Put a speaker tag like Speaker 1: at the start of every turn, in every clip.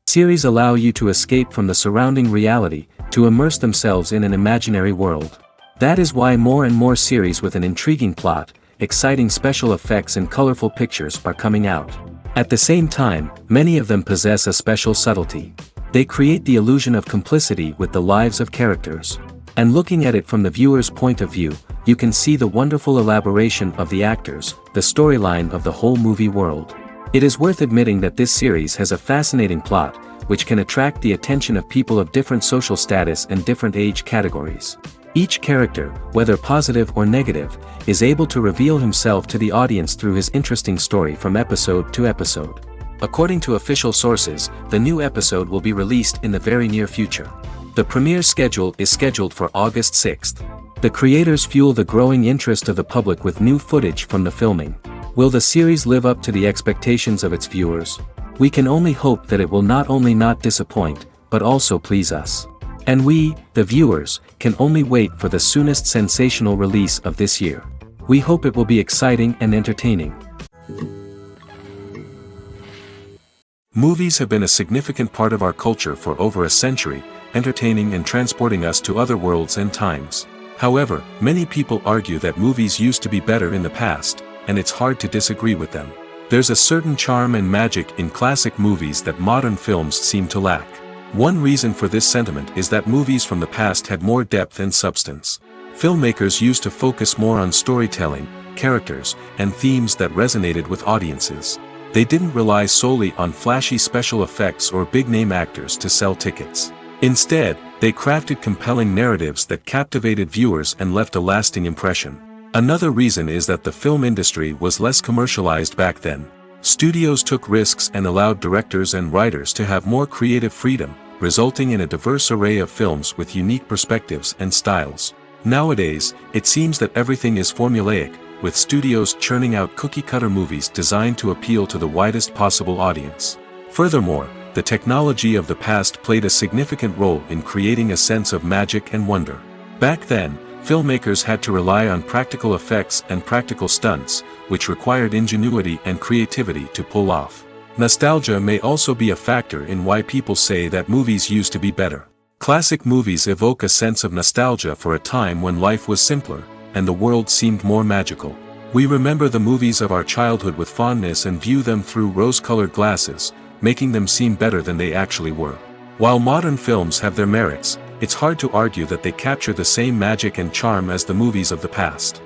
Speaker 1: Series allow you to escape from the surrounding reality, to immerse themselves in an imaginary world. That is why more and more series with an intriguing plot, exciting special effects and colorful pictures are coming out. At the same time, many of them possess a special subtlety. They create the illusion of complicity with the lives of characters. And looking at it from the viewer's point of view, you can see the wonderful elaboration of the actors, the storyline of the whole movie world. It is worth admitting that this series has a fascinating plot, which can attract the attention of people of different social status and different age categories. Each character, whether positive or negative, is able to reveal himself to the audience through his interesting story from episode to episode. According to official sources, the new episode will be released in the very near future. The premiere schedule is scheduled for August 6th. The creators fuel the growing interest of the public with new footage from the filming. Will the series live up to the expectations of its viewers? We can only hope that it will not only not disappoint, but also please us. And we, the viewers, can only wait for the soonest sensational release of this year. We hope it will be exciting and entertaining. Movies have been a significant part of our culture for over a century, entertaining and transporting us to other worlds and times. However, many people argue that movies used to be better in the past, and it's hard to disagree with them. There's a certain charm and magic in classic movies that modern films seem to lack. One reason for this sentiment is that movies from the past had more depth and substance. Filmmakers used to focus more on storytelling, characters, and themes that resonated with audiences. They didn't rely solely on flashy special effects or big-name actors to sell tickets. Instead, they crafted compelling narratives that captivated viewers and left a lasting impression. Another reason is that the film industry was less commercialized back then. Studios took risks and allowed directors and writers to have more creative freedom, resulting in a diverse array of films with unique perspectives and styles. Nowadays, it seems that everything is formulaic, with studios churning out cookie-cutter movies designed to appeal to the widest possible audience. Furthermore, the technology of the past played a significant role in creating a sense of magic and wonder. Back then, filmmakers had to rely on practical effects and practical stunts, which required ingenuity and creativity to pull off. Nostalgia may also be a factor in why people say that movies used to be better. Classic movies evoke a sense of nostalgia for a time when life was simpler, and the world seemed more magical. We remember the movies of our childhood with fondness and view them through rose-colored glasses, making them seem better than they actually were. While modern films have their merits, it's hard to argue that they capture the same magic and charm as the movies of the past.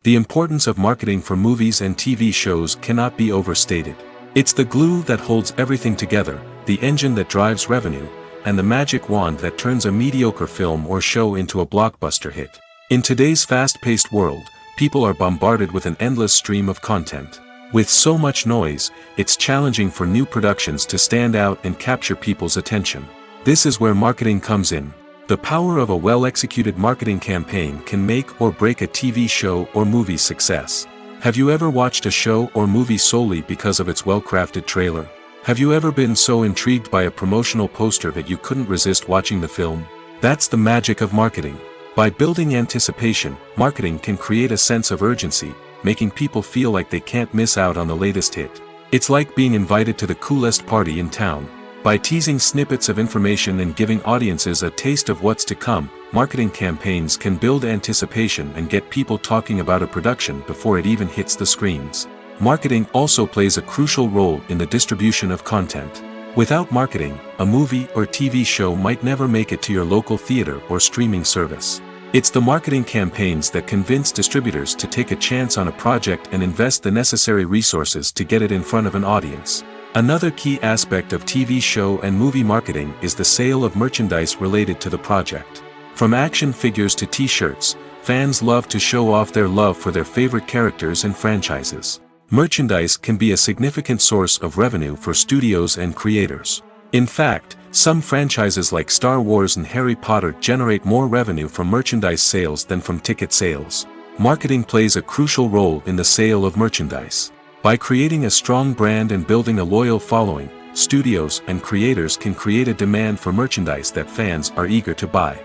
Speaker 1: The importance of marketing for movies and TV shows cannot be overstated. It's the glue that holds everything together, the engine that drives revenue, and the magic wand that turns a mediocre film or show into a blockbuster hit. In today's fast-paced world, people are bombarded with an endless stream of content. With so much noise, it's challenging for new productions to stand out and capture people's attention. This is where marketing comes in. The power of a well-executed marketing campaign can make or break a TV show or movie's success. Have you ever watched a show or movie solely because of its well-crafted trailer? Have you ever been so intrigued by a promotional poster that you couldn't resist watching the film? That's the magic of marketing. By building anticipation, marketing can create a sense of urgency, making people feel like they can't miss out on the latest hit. It's like being invited to the coolest party in town. By teasing snippets of information and giving audiences a taste of what's to come, marketing campaigns can build anticipation and get people talking about a production before it even hits the screens. marketing also plays a crucial role in the distribution of content. Without marketing, a movie or TV show might never make it to your local theater or streaming service. It's the marketing campaigns that convince distributors to take a chance on a project and invest the necessary resources to get it in front of an audience. Another key aspect of TV show and movie marketing is the sale of merchandise related to the project. From action figures to t-shirts, fans love to show off their love for their favorite characters and franchises. Merchandise can be a significant source of revenue for studios and creators. In fact, some franchises like Star Wars and Harry Potter generate more revenue from merchandise sales than from ticket sales. Marketing plays a crucial role in the sale of merchandise. By creating a strong brand and building a loyal following, studios and creators can create a demand for merchandise that fans are eager to buy.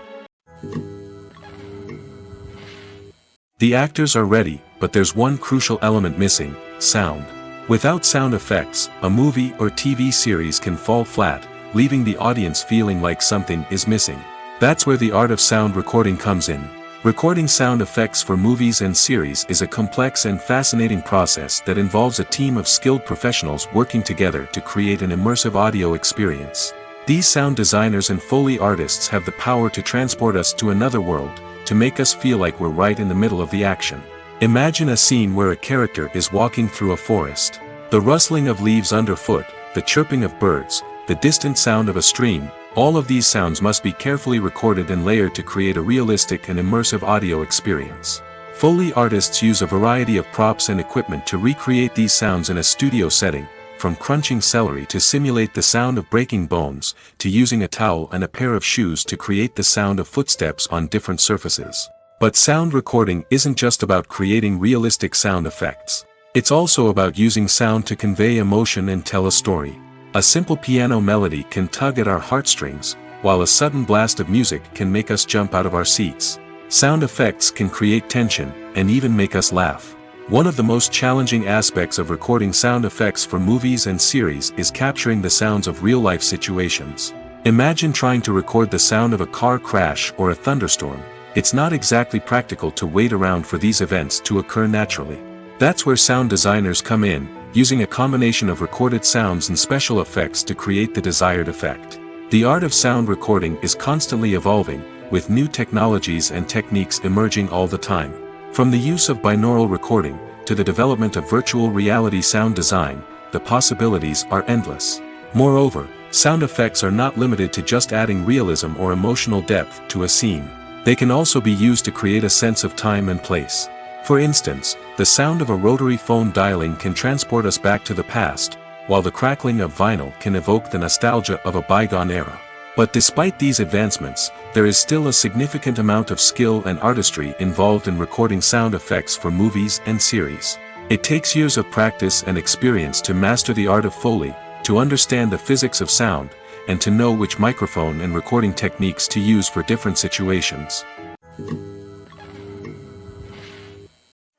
Speaker 1: The actors are ready, but there's one crucial element missing: sound. Without sound effects, a movie or TV series can fall flat, leaving the audience feeling like something is missing. That's where the art of sound recording comes in. Recording sound effects for movies and series is a complex and fascinating process that involves a team of skilled professionals working together to create an immersive audio experience. These sound designers and Foley artists have the power to transport us to another world, to make us feel like we're right in the middle of the action. Imagine a scene where a character is walking through a forest. The rustling of leaves underfoot, the chirping of birds, the distant sound of a stream, all of these sounds must be carefully recorded and layered to create a realistic and immersive audio experience. Foley artists use a variety of props and equipment to recreate these sounds in a studio setting, from crunching celery to simulate the sound of breaking bones, to using a towel and a pair of shoes to create the sound of footsteps on different surfaces. But sound recording isn't just about creating realistic sound effects. It's also about using sound to convey emotion and tell a story. A simple piano melody can tug at our heartstrings, while a sudden blast of music can make us jump out of our seats. Sound effects can create tension, and even make us laugh. One of the most challenging aspects of recording sound effects for movies and series is capturing the sounds of real-life situations. Imagine trying to record the sound of a car crash or a thunderstorm. It's not exactly practical to wait around for these events to occur naturally. That's where sound designers come in, using a combination of recorded sounds and special effects to create the desired effect. The art of sound recording is constantly evolving, with new technologies and techniques emerging all the time. From the use of binaural recording, to the development of virtual reality sound design, the possibilities are endless. Moreover, sound effects are not limited to just adding realism or emotional depth to a scene. They can also be used to create a sense of time and place. For instance, the sound of a rotary phone dialing can transport us back to the past, while the crackling of vinyl can evoke the nostalgia of a bygone era. But despite these advancements, there is still a significant amount of skill and artistry involved in recording sound effects for movies and series. It takes years of practice and experience to master the art of Foley, to understand the physics of sound, and to know which microphone and recording techniques to use for different situations.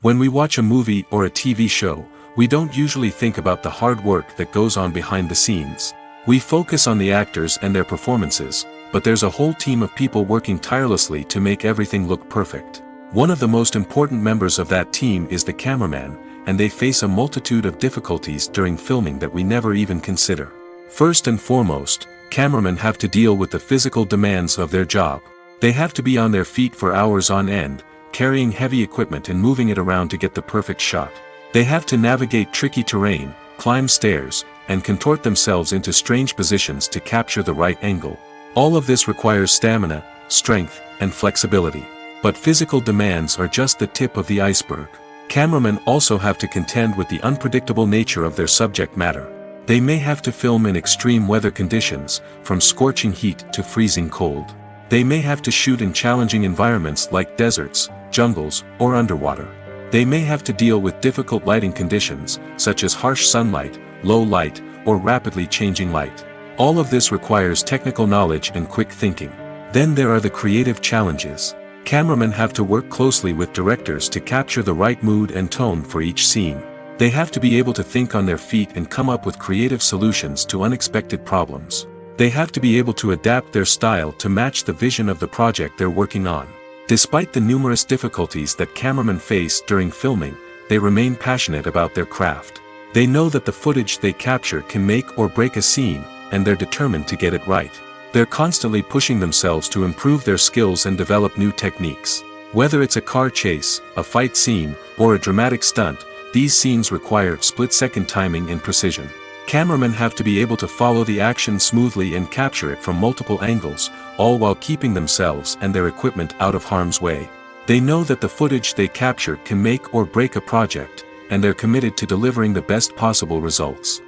Speaker 1: When we watch a movie or a TV show, we don't usually think about the hard work that goes on behind the scenes. We focus on the actors and their performances, but there's a whole team of people working tirelessly to make everything look perfect. One of the most important members of that team is the cameraman, and they face a multitude of difficulties during filming that we never even consider. First and foremost, cameramen have to deal with the physical demands of their job. They have to be on their feet for hours on end, carrying heavy equipment and moving it around to get the perfect shot. They have to navigate tricky terrain, climb stairs, and contort themselves into strange positions to capture the right angle. All of this requires stamina, strength, and flexibility. But physical demands are just the tip of the iceberg. Cameramen also have to contend with the unpredictable nature of their subject matter. They may have to film in extreme weather conditions, from scorching heat to freezing cold. They may have to shoot in challenging environments like deserts, jungles, or underwater. They may have to deal with difficult lighting conditions, such as harsh sunlight, low light, or rapidly changing light. All of this requires technical knowledge and quick thinking. Then there are the creative challenges. Cameramen have to work closely with directors to capture the right mood and tone for each scene. They have to be able to think on their feet and come up with creative solutions to unexpected problems. They have to be able to adapt their style to match the vision of the project they're working on. Despite the numerous difficulties that cameramen face during filming, they remain passionate about their craft. They know that the footage they capture can make or break a scene, and they're determined to get it right. They're constantly pushing themselves to improve their skills and develop new techniques. Whether it's a car chase, a fight scene, or a dramatic stunt, these scenes require split-second timing and precision. Cameramen have to be able to follow the action smoothly and capture it from multiple angles, all while keeping themselves and their equipment out of harm's way. They know that the footage they capture can make or break a project, and they're committed to delivering the best possible results.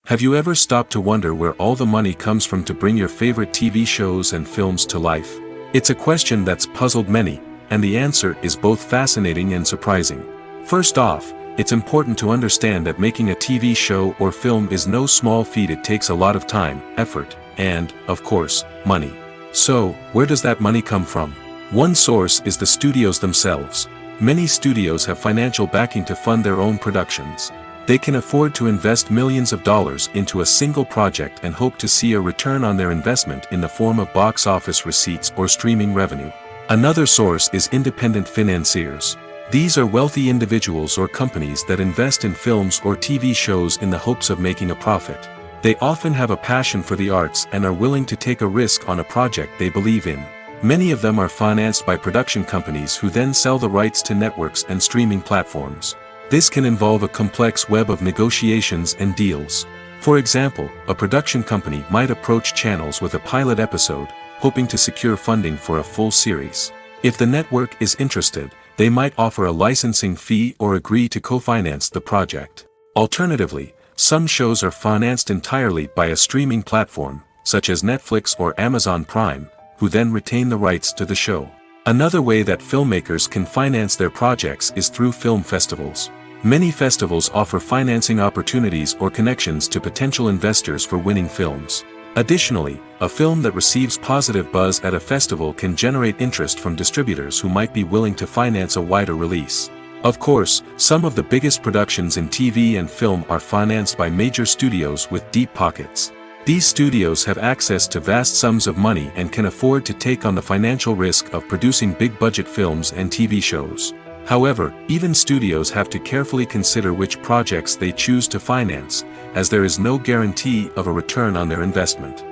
Speaker 1: Have you ever stopped to wonder where all the money comes from to bring your favorite TV shows and films to life? It's a question that's puzzled many, and the answer is both fascinating and surprising. First off, it's important to understand that making a TV show or film is no small feat. It takes a lot of time, effort, and, of course, money. So, where does that money come from? One source is the studios themselves. Many studios have financial backing to fund their own productions. They can afford to invest millions of dollars into a single project and hope to see a return on their investment in the form of box office receipts or streaming revenue. Another source is independent financiers. These are wealthy individuals or companies that invest in films or TV shows in the hopes of making a profit. They often have a passion for the arts and are willing to take a risk on a project they believe in. Many of them are financed by production companies who then sell the rights to networks and streaming platforms. This can involve a complex web of negotiations and deals. For example, a production company might approach channels with a pilot episode, hoping to secure funding for a full series. If the network is interested, they might offer a licensing fee or agree to co-finance the project. Alternatively, some shows are financed entirely by a streaming platform, such as Netflix or Amazon Prime, who then retain the rights to the show. Another way that filmmakers can finance their projects is through film festivals. Many festivals offer financing opportunities or connections to potential investors for winning films. Additionally, a film that receives positive buzz at a festival can generate interest from distributors who might be willing to finance a wider release. Of course, some of the biggest productions in TV and film are financed by major studios with deep pockets. These studios have access to vast sums of money and can afford to take on the financial risk of producing big-budget films and TV shows. However, even studios have to carefully consider which projects they choose to finance, as there is no guarantee of a return on their investment.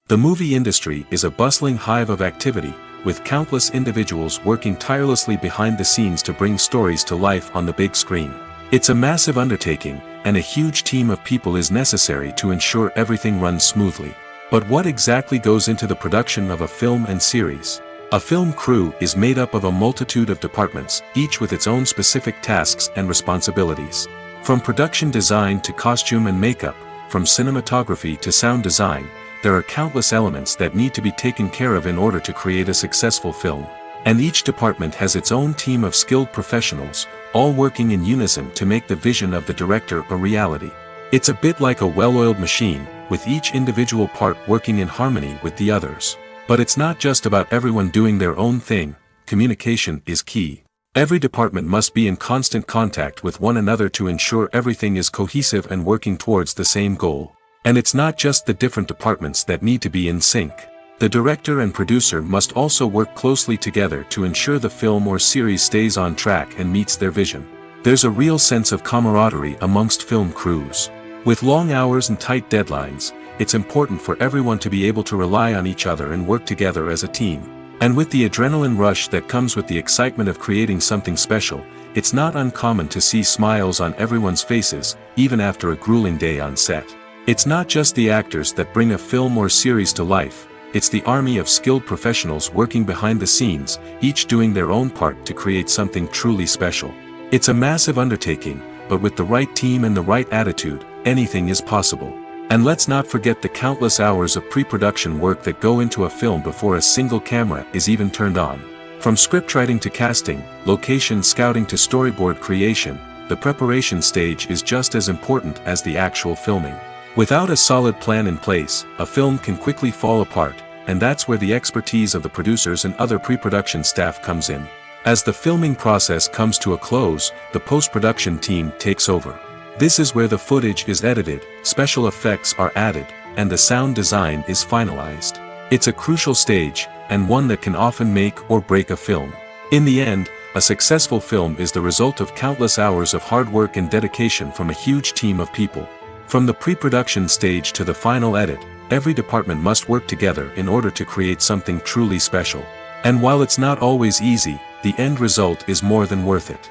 Speaker 1: The movie industry is a bustling hive of activity, with countless individuals working tirelessly behind the scenes to bring stories to life on the big screen. It's a massive undertaking, and a huge team of people is necessary to ensure everything runs smoothly. But what exactly goes into the production of a film and series? A film crew is made up of a multitude of departments, each with its own specific tasks and responsibilities. From production design to costume and makeup, from cinematography to sound design, there are countless elements that need to be taken care of in order to create a successful film. And each department has its own team of skilled professionals, all working in unison to make the vision of the director a reality. It's a bit like a well-oiled machine, with each individual part working in harmony with the others. But it's not just about everyone doing their own thing. Communication is key. Every department must be in constant contact with one another to ensure everything is cohesive and working towards the same goal. And it's not just the different departments that need to be in sync. The director and producer must also work closely together to ensure the film or series stays on track and meets their vision. There's a real sense of camaraderie amongst film crews. With long hours and tight deadlines, it's important for everyone to be able to rely on each other and work together as a team. And with the adrenaline rush that comes with the excitement of creating something special, it's not uncommon to see smiles on everyone's faces, even after a grueling day on set. It's not just the actors that bring a film or series to life, it's the army of skilled professionals working behind the scenes, each doing their own part to create something truly special. It's a massive undertaking, but with the right team and the right attitude, anything is possible. And let's not forget the countless hours of pre-production work that go into a film before a single camera is even turned on. From scriptwriting to casting, location scouting to storyboard creation, the preparation stage is just as important as the actual filming. Without a solid plan in place, a film can quickly fall apart, and that's where the expertise of the producers and other pre-production staff comes in. As the filming process comes to a close, the post-production team takes over. This is where the footage is edited, special effects are added, and the sound design is finalized. It's a crucial stage, and one that can often make or break a film. In the end, a successful film is the result of countless hours of hard work and dedication from a huge team of people. From the pre-production stage to the final edit, every department must work together in order to create something truly special. And while it's not always easy, the end result is more than worth it.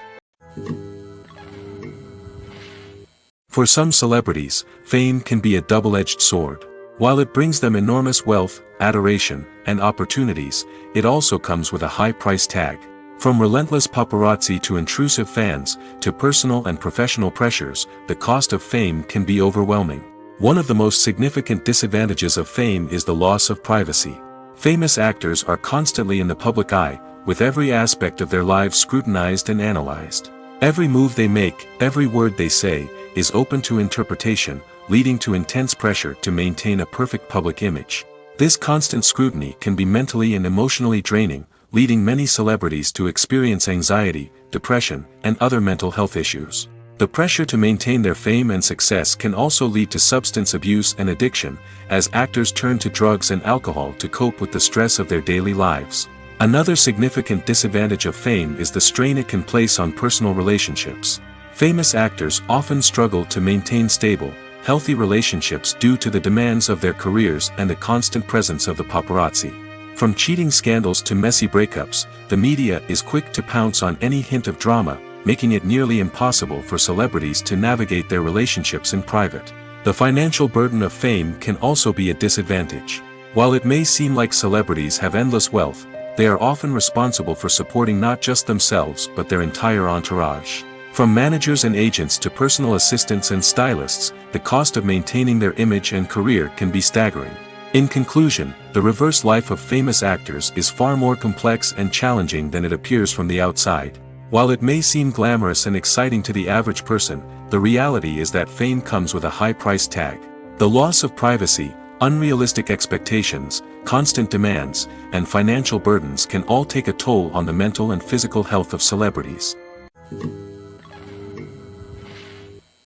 Speaker 1: For some celebrities, fame can be a double-edged sword. While it brings them enormous wealth, adoration, and opportunities, it also comes with a high price tag. From relentless paparazzi to intrusive fans, to personal and professional pressures, the cost of fame can be overwhelming. One of the most significant disadvantages of fame is the loss of privacy. Famous actors are constantly in the public eye, with every aspect of their lives scrutinized and analyzed. Every move they make, every word they say, is open to interpretation, leading to intense pressure to maintain a perfect public image. This constant scrutiny can be mentally and emotionally draining, leading many celebrities to experience anxiety, depression, and other mental health issues. The pressure to maintain their fame and success can also lead to substance abuse and addiction, as actors turn to drugs and alcohol to cope with the stress of their daily lives. Another significant disadvantage of fame is the strain it can place on personal relationships. Famous actors often struggle to maintain stable, healthy relationships due to the demands of their careers and the constant presence of the paparazzi. From cheating scandals to messy breakups, the media is quick to pounce on any hint of drama, making it nearly impossible for celebrities to navigate their relationships in private. The financial burden of fame can also be a disadvantage. While it may seem like celebrities have endless wealth, they are often responsible for supporting not just themselves but their entire entourage. From managers and agents to personal assistants and stylists, the cost of maintaining their image and career can be staggering. In conclusion, the reverse life of famous actors is far more complex and challenging than it appears from the outside. While it may seem glamorous and exciting to the average person, the reality is that fame comes with a high price tag. The loss of privacy, unrealistic expectations, constant demands, and financial burdens can all take a toll on the mental and physical health of celebrities.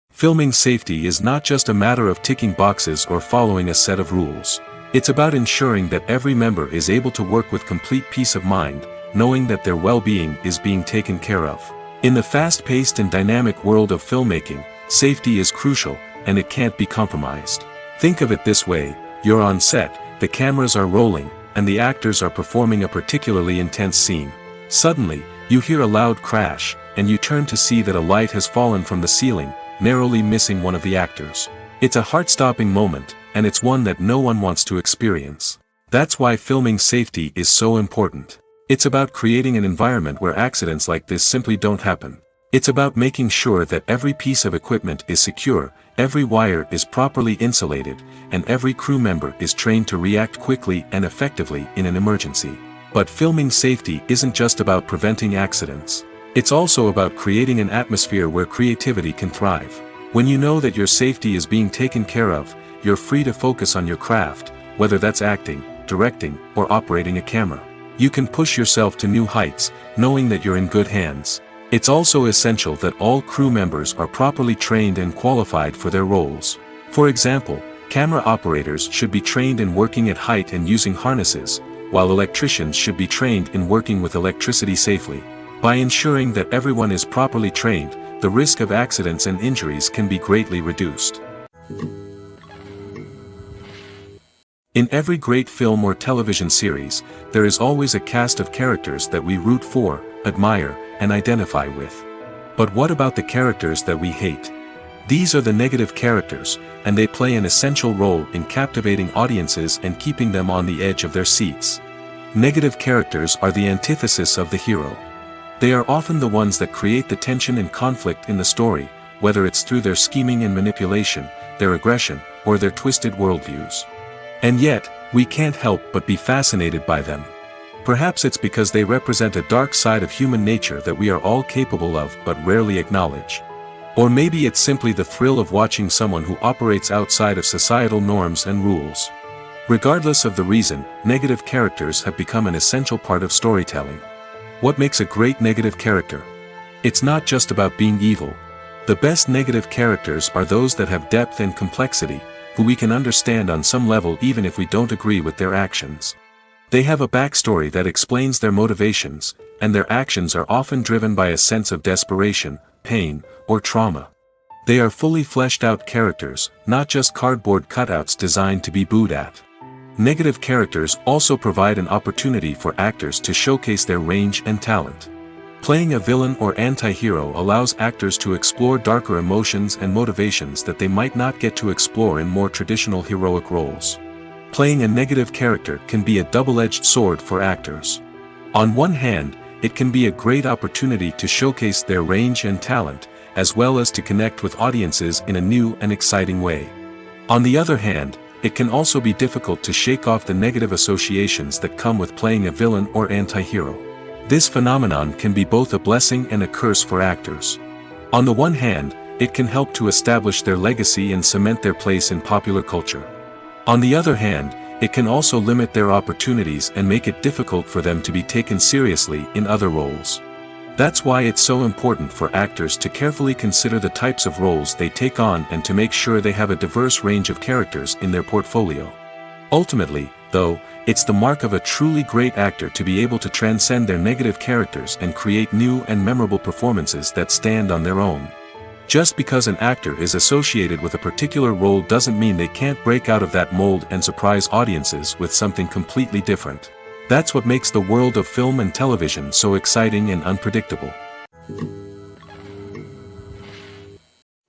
Speaker 1: Filming safety is not just a matter of ticking boxes or following a set of rules. It's about ensuring that every member is able to work with complete peace of mind, knowing that their well-being is being taken care of. In the fast-paced and dynamic world of filmmaking, safety is crucial, and it can't be compromised. Think of it this way: you're on set, the cameras are rolling, and the actors are performing a particularly intense scene. Suddenly, you hear a loud crash, and you turn to see that a light has fallen from the ceiling, narrowly missing one of the actors. It's a heart-stopping moment, and it's one that no one wants to experience. That's why filming safety is so important. It's about creating an environment where accidents like this simply don't happen. It's about making sure that every piece of equipment is secure, every wire is properly insulated, and every crew member is trained to react quickly and effectively in an emergency. But filming safety isn't just about preventing accidents. It's also about creating an atmosphere where creativity can thrive. When you know that your safety is being taken care of, you're free to focus on your craft, whether that's acting, directing, or operating a camera. You can push yourself to new heights, knowing that you're in good hands. It's also essential that all crew members are properly trained and qualified for their roles. For example, camera operators should be trained in working at height and using harnesses, while electricians should be trained in working with electricity safely. By ensuring that everyone is properly trained, the risk of accidents and injuries can be greatly reduced. In every great film or television series, there is always a cast of characters that we root for, admire, and identify with. But what about the characters that we hate? These are the negative characters, and they play an essential role in captivating audiences and keeping them on the edge of their seats. Negative characters are the antithesis of the hero. They are often the ones that create the tension and conflict in the story, whether it's through their scheming and manipulation, their aggression, or their twisted worldviews. And yet, we can't help but be fascinated by them. Perhaps it's because they represent a dark side of human nature that we are all capable of but rarely acknowledge. Or maybe it's simply the thrill of watching someone who operates outside of societal norms and rules. Regardless of the reason, negative characters have become an essential part of storytelling. What makes a great negative character? It's not just about being evil. The best negative characters are those that have depth and complexity, who we can understand on some level even if we don't agree with their actions. They have a backstory that explains their motivations, and their actions are often driven by a sense of desperation, pain, or trauma. They are fully fleshed out characters, not just cardboard cutouts designed to be booed at. Negative characters also provide an opportunity for actors to showcase their range and talent. Playing a villain or anti-hero allows actors to explore darker emotions and motivations that they might not get to explore in more traditional heroic roles. Playing a negative character can be a double-edged sword for actors. On one hand, it can be a great opportunity to showcase their range and talent, as well as to connect with audiences in a new and exciting way. On the other hand, it can also be difficult to shake off the negative associations that come with playing a villain or anti-hero. This phenomenon can be both a blessing and a curse for actors. On the one hand, it can help to establish their legacy and cement their place in popular culture. On the other hand, it can also limit their opportunities and make it difficult for them to be taken seriously in other roles. That's why it's so important for actors to carefully consider the types of roles they take on and to make sure they have a diverse range of characters in their portfolio. Ultimately, though, it's the mark of a truly great actor to be able to transcend their negative characters and create new and memorable performances that stand on their own. Just because an actor is associated with a particular role doesn't mean they can't break out of that mold and surprise audiences with something completely different. That's what makes the world of film and television so exciting and unpredictable.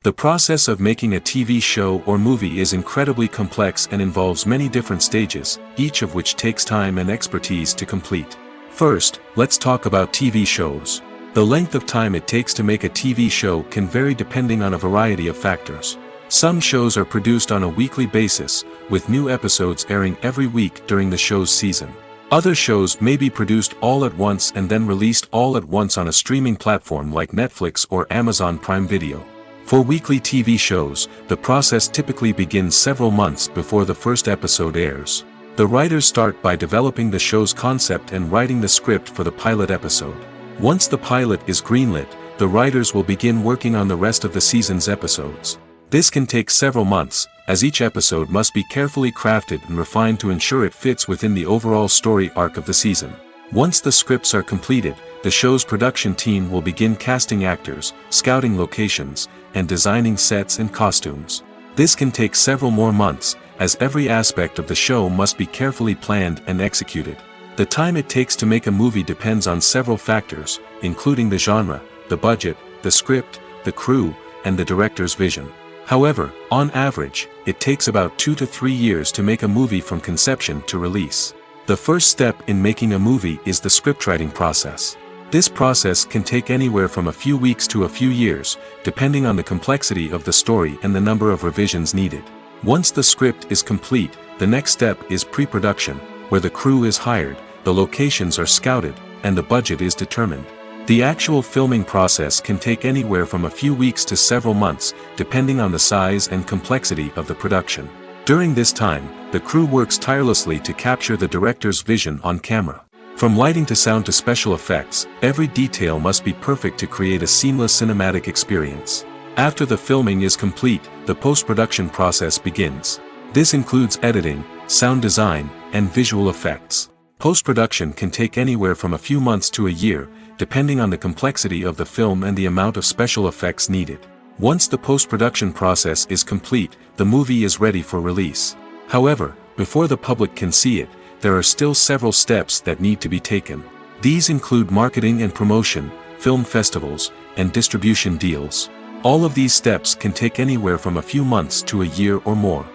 Speaker 1: The process of making a TV show or movie is incredibly complex and involves many different stages, each of which takes time and expertise to complete. First, let's talk about TV shows. The length of time it takes to make a TV show can vary depending on a variety of factors. Some shows are produced on a weekly basis, with new episodes airing every week during the show's season. Other shows may be produced all at once and then released all at once on a streaming platform like Netflix or Amazon Prime Video. For weekly TV shows, the process typically begins several months before the first episode airs. The writers start by developing the show's concept and writing the script for the pilot episode. Once the pilot is greenlit, the writers will begin working on the rest of the season's episodes. This can take several months, as each episode must be carefully crafted and refined to ensure it fits within the overall story arc of the season. Once the scripts are completed, the show's production team will begin casting actors, scouting locations, and designing sets and costumes. This can take several more months, as every aspect of the show must be carefully planned and executed. The time it takes to make a movie depends on several factors, including the genre, the budget, the script, the crew, and the director's vision. However, on average, it takes about 2 to 3 years to make a movie from conception to release. The first step in making a movie is the scriptwriting process. This process can take anywhere from a few weeks to a few years, depending on the complexity of the story and the number of revisions needed. Once the script is complete, the next step is pre-production, where the crew is hired, the locations are scouted, and the budget is determined. The actual filming process can take anywhere from a few weeks to several months, depending on the size and complexity of the production. During this time, the crew works tirelessly to capture the director's vision on camera. From lighting to sound to special effects, every detail must be perfect to create a seamless cinematic experience. After the filming is complete, the post-production process begins. This includes editing, sound design, and visual effects. Post-production can take anywhere from a few months to a year, depending on the complexity of the film and the amount of special effects needed. Once the post-production process is complete, the movie is ready for release. However, before the public can see it, there are still several steps that need to be taken. These include marketing and promotion, film festivals, and distribution deals. All of these steps can take anywhere from a few months to a year or more.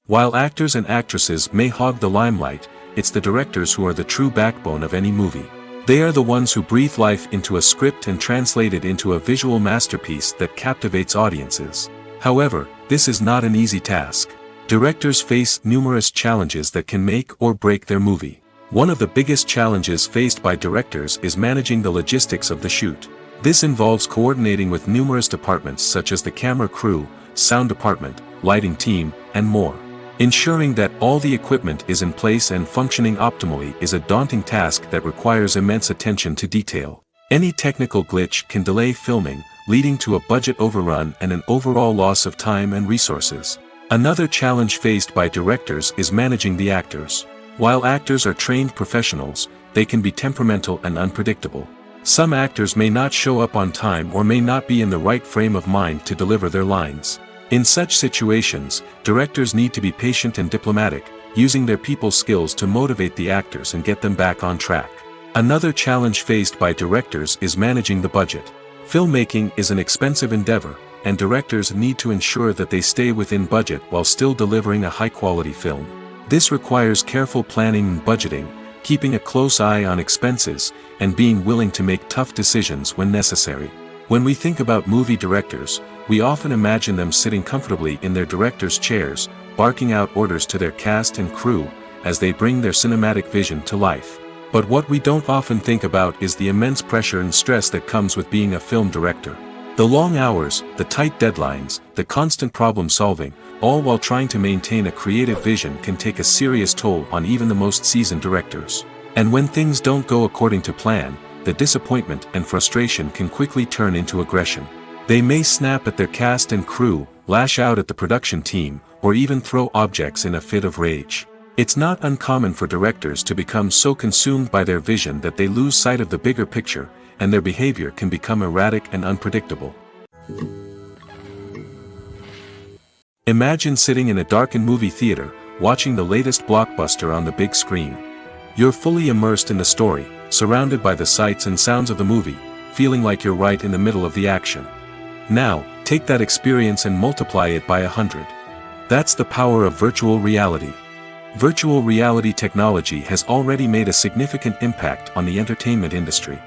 Speaker 1: While actors and actresses may hog the limelight, it's the directors who are the true backbone of any movie. They are the ones who breathe life into a script and translate it into a visual masterpiece that captivates audiences. However, this is not an easy task. Directors face numerous challenges that can make or break their movie. One of the biggest challenges faced by directors is managing the logistics of the shoot. This involves coordinating with numerous departments such as the camera crew, sound department, lighting team, and more. Ensuring that all the equipment is in place and functioning optimally is a daunting task that requires immense attention to detail. Any technical glitch can delay filming, leading to a budget overrun and an overall loss of time and resources. Another challenge faced by directors is managing the actors. While actors are trained professionals, they can be temperamental and unpredictable. Some actors may not show up on time or may not be in the right frame of mind to deliver their lines. In such situations, directors need to be patient and diplomatic, using their people skills to motivate the actors and get them back on track. Another challenge faced by directors is managing the budget. Filmmaking is an expensive endeavor, and directors need to ensure that they stay within budget while still delivering a high-quality film. This requires careful planning and budgeting, keeping a close eye on expenses, and being willing to make tough decisions when necessary. When we think about movie directors, we often imagine them sitting comfortably in their director's chairs, barking out orders to their cast and crew, as they bring their cinematic vision to life. But what we don't often think about is the immense pressure and stress that comes with being a film director. The long hours, the tight deadlines, the constant problem solving, all while trying to maintain a creative vision can take a serious toll on even the most seasoned directors. And when things don't go according to plan, the disappointment and frustration can quickly turn into aggression. They may snap at their cast and crew, lash out at the production team, or even throw objects in a fit of rage. It's not uncommon for directors to become so consumed by their vision that they lose sight of the bigger picture, and their behavior can become erratic and unpredictable. Imagine sitting in a darkened movie theater, watching the latest blockbuster on the big screen. You're fully immersed in the story, surrounded by the sights and sounds of the movie, feeling like you're right in the middle of the action. Now, take that experience and multiply it by 100. That's the power of virtual reality. Virtual reality technology has already made a significant impact on the entertainment industry.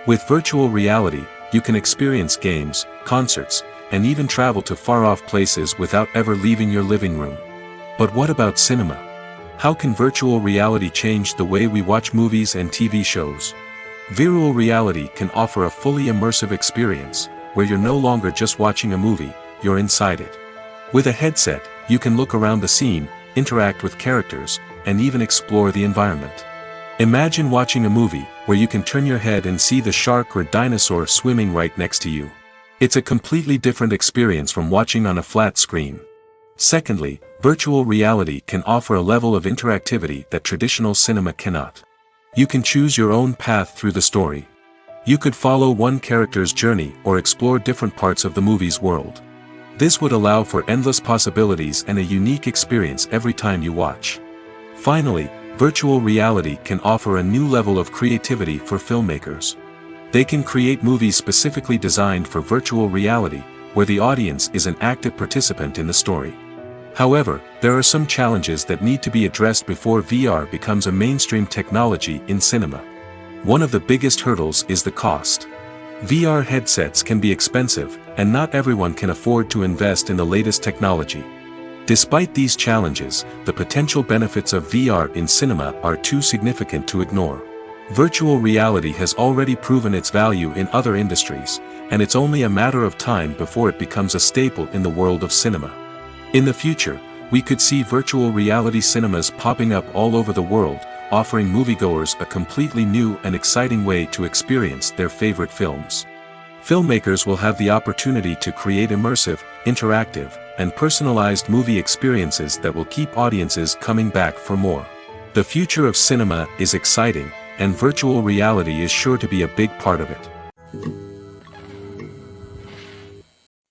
Speaker 1: With virtual reality, you can experience games, concerts, and even travel to far-off places without ever leaving your living room. But what about cinema? How can virtual reality change the way we watch movies and TV shows? Virtual reality can offer a fully immersive experience, where you're no longer just watching a movie, you're inside it. With a headset, you can look around the scene, interact with characters, and even explore the environment. Imagine watching a movie where you can turn your head and see the shark or dinosaur swimming right next to you. It's a completely different experience from watching on a flat screen. Secondly, virtual reality can offer a level of interactivity that traditional cinema cannot. You can choose your own path through the story. You could follow one character's journey or explore different parts of the movie's world. This would allow for endless possibilities and a unique experience every time you watch. Finally, virtual reality can offer a new level of creativity for filmmakers. They can create movies specifically designed for virtual reality, where the audience is an active participant in the story. However, there are some challenges that need to be addressed before VR becomes a mainstream technology in cinema. One of the biggest hurdles is the cost. VR headsets can be expensive, and not everyone can afford to invest in the latest technology. Despite these challenges, the potential benefits of VR in cinema are too significant to ignore. Virtual reality has already proven its value in other industries, and it's only a matter of time before it becomes a staple in the world of cinema. In the future, we could see virtual reality cinemas popping up all over the world, offering moviegoers a completely new and exciting way to experience their favorite films. Filmmakers will have the opportunity to create immersive, interactive, and personalized movie experiences that will keep audiences coming back for more. The future of cinema is exciting, and virtual reality is sure to be a big part of it.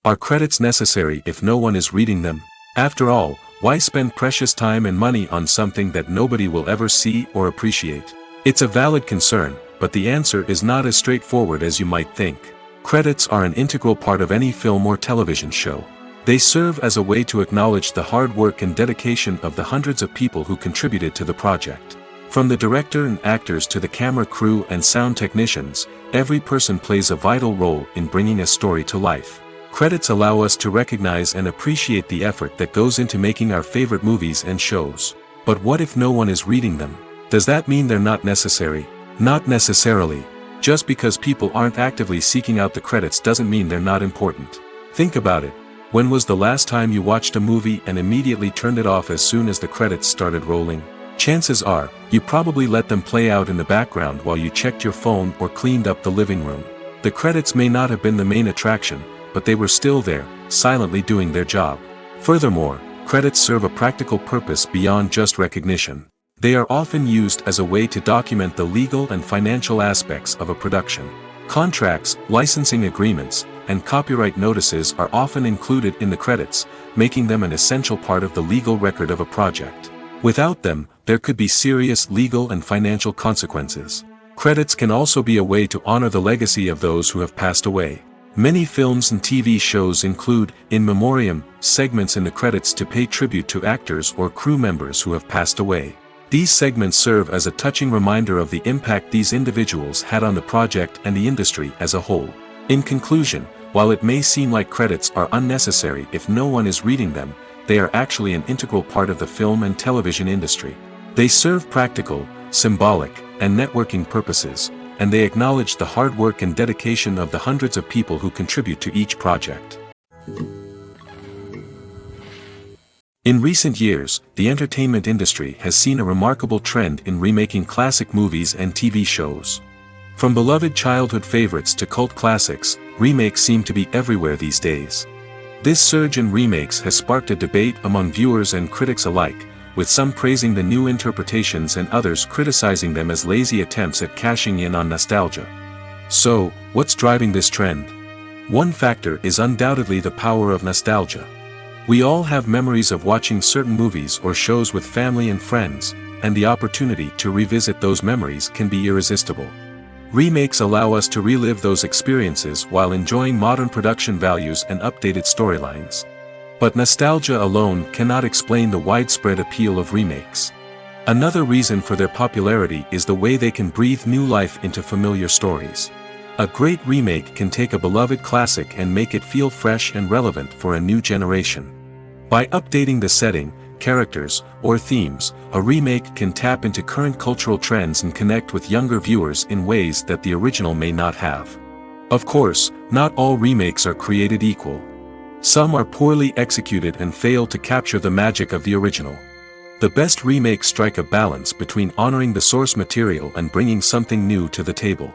Speaker 1: Are credits necessary if no one is reading them? After all, why spend precious time and money on something that nobody will ever see or appreciate? It's a valid concern, but the answer is not as straightforward as you might think. Credits are an integral part of any film or television show. They serve as a way to acknowledge the hard work and dedication of the hundreds of people who contributed to the project. From the director and actors to the camera crew and sound technicians, every person plays a vital role in bringing a story to life. Credits allow us to recognize and appreciate the effort that goes into making our favorite movies and shows. But what if no one is reading them? Does that mean they're not necessary? Not necessarily. Just because people aren't actively seeking out the credits doesn't mean they're not important. Think about it. When was the last time you watched a movie and immediately turned it off as soon as the credits started rolling? Chances are, you probably let them play out in the background while you checked your phone or cleaned up the living room. The credits may not have been the main attraction, but they were still there, silently doing their job. Furthermore, credits serve a practical purpose beyond just recognition. They are often used as a way to document the legal and financial aspects of a production. Contracts, licensing agreements, and copyright notices are often included in the credits, making them an essential part of the legal record of a project. Without them, there could be serious legal and financial consequences. Credits can also be a way to honor the legacy of those who have passed away. Many films and TV shows include, in memoriam, segments in the credits to pay tribute to actors or crew members who have passed away. These segments serve as a touching reminder of the impact these individuals had on the project and the industry as a whole. In conclusion, while it may seem like credits are unnecessary if no one is reading them, they are actually an integral part of the film and television industry. They serve practical, symbolic, and networking purposes, and they acknowledge the hard work and dedication of the hundreds of people who contribute to each project. In recent years, the entertainment industry has seen a remarkable trend in remaking classic movies and TV shows. From beloved childhood favorites to cult classics, remakes seem to be everywhere these days. This surge in remakes has sparked a debate among viewers and critics alike, with some praising the new interpretations and others criticizing them as lazy attempts at cashing in on nostalgia. So, what's driving this trend? One factor is undoubtedly the power of nostalgia. We all have memories of watching certain movies or shows with family and friends, and the opportunity to revisit those memories can be irresistible. Remakes allow us to relive those experiences while enjoying modern production values and updated storylines. But nostalgia alone cannot explain the widespread appeal of remakes. Another reason for their popularity is the way they can breathe new life into familiar stories. A great remake can take a beloved classic and make it feel fresh and relevant for a new generation. By updating the setting, characters, or themes, a remake can tap into current cultural trends and connect with younger viewers in ways that the original may not have. Of course, not all remakes are created equal. Some are poorly executed and fail to capture the magic of the original. The best remakes strike a balance between honoring the source material and bringing something new to the table.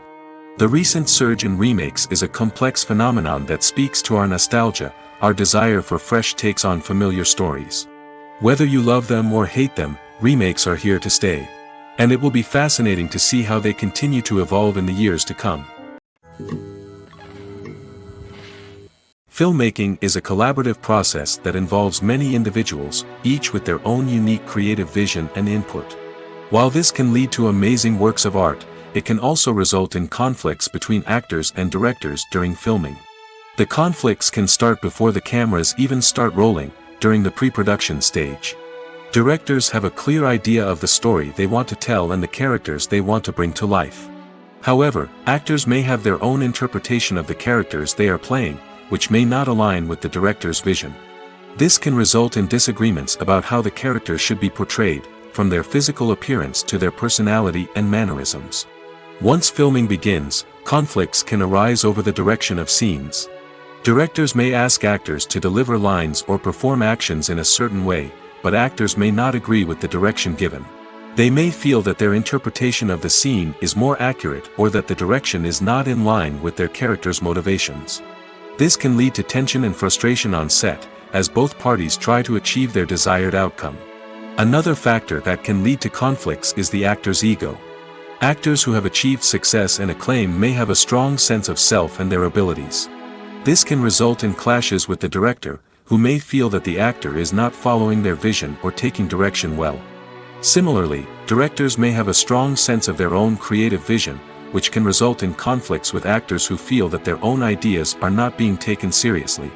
Speaker 1: The recent surge in remakes is a complex phenomenon that speaks to our nostalgia, our desire for fresh takes on familiar stories. Whether you love them or hate them, remakes are here to stay. And it will be fascinating to see how they continue to evolve in the years to come. Filmmaking is a collaborative process that involves many individuals, each with their own unique creative vision and input. While this can lead to amazing works of art, it can also result in conflicts between actors and directors during filming. The conflicts can start before the cameras even start rolling, during the pre-production stage. Directors have a clear idea of the story they want to tell and the characters they want to bring to life. However, actors may have their own interpretation of the characters they are playing, which may not align with the director's vision. This can result in disagreements about how the characters should be portrayed, from their physical appearance to their personality and mannerisms. Once filming begins, conflicts can arise over the direction of scenes. Directors may ask actors to deliver lines or perform actions in a certain way, but actors may not agree with the direction given. They may feel that their interpretation of the scene is more accurate or that the direction is not in line with their character's motivations. This can lead to tension and frustration on set, as both parties try to achieve their desired outcome. Another factor that can lead to conflicts is the actor's ego. Actors who have achieved success and acclaim may have a strong sense of self and their abilities. This can result in clashes with the director, who may feel that the actor is not following their vision or taking direction well. Similarly, directors may have a strong sense of their own creative vision, which can result in conflicts with actors who feel that their own ideas are not being taken seriously.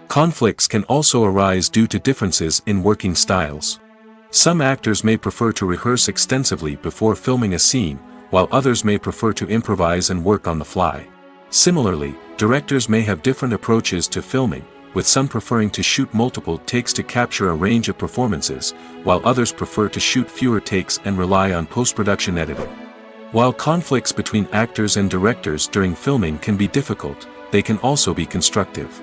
Speaker 1: Conflicts can also arise due to differences in working styles. Some actors may prefer to rehearse extensively before filming a scene, while others may prefer to improvise and work on the fly. Similarly, directors may have different approaches to filming, with some preferring to shoot multiple takes to capture a range of performances, while others prefer to shoot fewer takes and rely on post-production editing. While conflicts between actors and directors during filming can be difficult, they can also be constructive.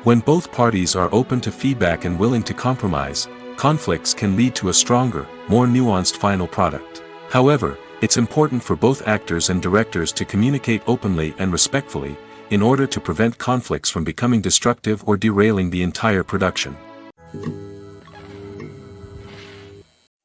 Speaker 1: When both parties are open to feedback and willing to compromise, conflicts can lead to a stronger, more nuanced final product. However, it's important for both actors and directors to communicate openly and respectfully, in order to prevent conflicts from becoming destructive or derailing the entire production.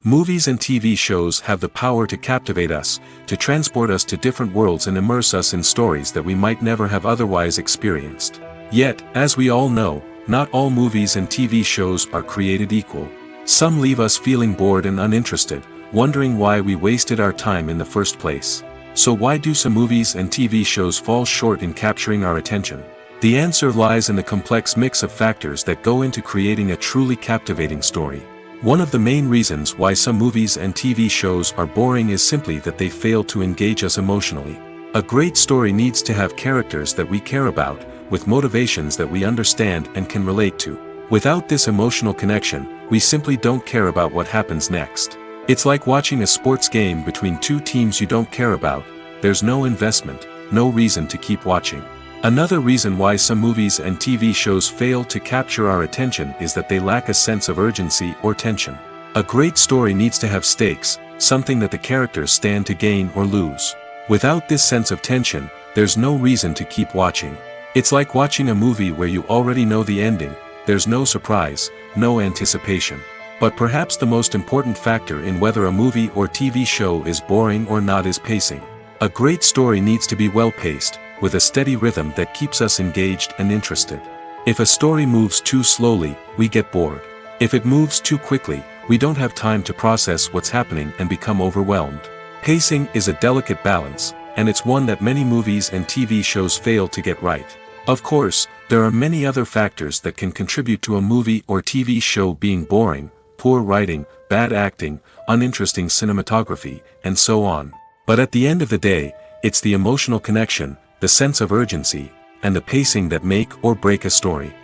Speaker 1: Movies and TV shows have the power to captivate us, to transport us to different worlds and immerse us in stories that we might never have otherwise experienced. Yet, as we all know, not all movies and TV shows are created equal. Some leave us feeling bored and uninterested, wondering why we wasted our time in the first place. So why do some movies and TV shows fall short in capturing our attention? The answer lies in the complex mix of factors that go into creating a truly captivating story. One of the main reasons why some movies and TV shows are boring is simply that they fail to engage us emotionally. A great story needs to have characters that we care about, with motivations that we understand and can relate to. Without this emotional connection, we simply don't care about what happens next. It's like watching a sports game between two teams you don't care about. There's no investment, no reason to keep watching. Another reason why some movies and TV shows fail to capture our attention is that they lack a sense of urgency or tension. A great story needs to have stakes, something that the characters stand to gain or lose. Without this sense of tension, there's no reason to keep watching. It's like watching a movie where you already know the ending. There's no surprise, no anticipation. But perhaps the most important factor in whether a movie or TV show is boring or not is pacing. A great story needs to be well-paced, with a steady rhythm that keeps us engaged and interested. If a story moves too slowly, we get bored. If it moves too quickly, we don't have time to process what's happening and become overwhelmed. Pacing is a delicate balance, and it's one that many movies and TV shows fail to get right. Of course, there are many other factors that can contribute to a movie or TV show being boring: poor writing, bad acting, uninteresting cinematography, and so on. But at the end of the day, it's the emotional connection, the sense of urgency, and the pacing that make or break a story.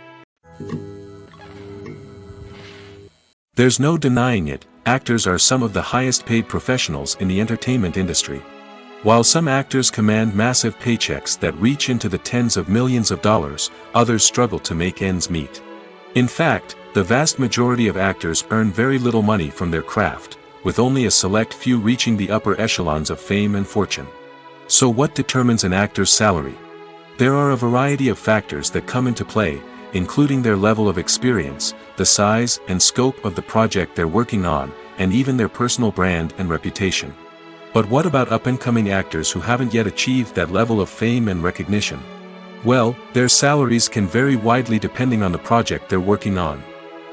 Speaker 1: There's no denying it, actors are some of the highest paid professionals in the entertainment industry. While some actors command massive paychecks that reach into the tens of millions of dollars, others struggle to make ends meet. In fact, the vast majority of actors earn very little money from their craft, with only a select few reaching the upper echelons of fame and fortune. So what determines an actor's salary? There are a variety of factors that come into play, including their level of experience, the size and scope of the project they're working on, and even their personal brand and reputation. But what about up-and-coming actors who haven't yet achieved that level of fame and recognition? Well, their salaries can vary widely depending on the project they're working on.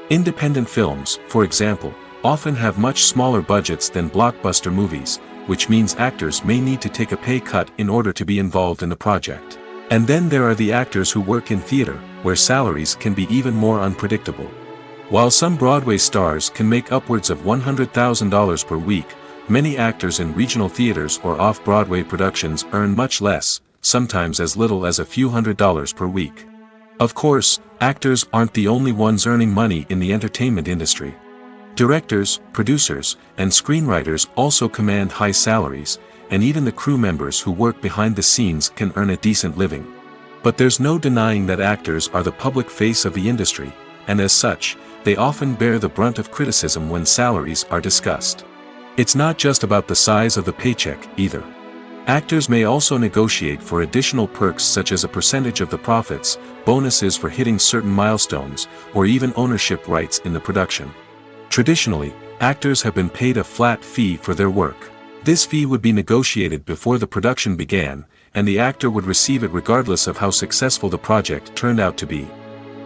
Speaker 1: Independent films, for example, often have much smaller budgets than blockbuster movies, which means actors may need to take a pay cut in order to be involved in the project. And then there are the actors who work in theater, where salaries can be even more unpredictable. While some Broadway stars can make upwards of $100,000 per week, many actors in regional theaters or off-Broadway productions earn much less, sometimes as little as a few $100s per week. Of course, actors aren't the only ones earning money in the entertainment industry. Directors, producers, and screenwriters also command high salaries, and even the crew members who work behind the scenes can earn a decent living. But there's no denying that actors are the public face of the industry, and as such, they often bear the brunt of criticism when salaries are discussed. It's not just about the size of the paycheck, either. Actors may also negotiate for additional perks such as a percentage of the profits, bonuses for hitting certain milestones, or even ownership rights in the production. Traditionally, actors have been paid a flat fee for their work. This fee would be negotiated before the production began, and the actor would receive it regardless of how successful the project turned out to be.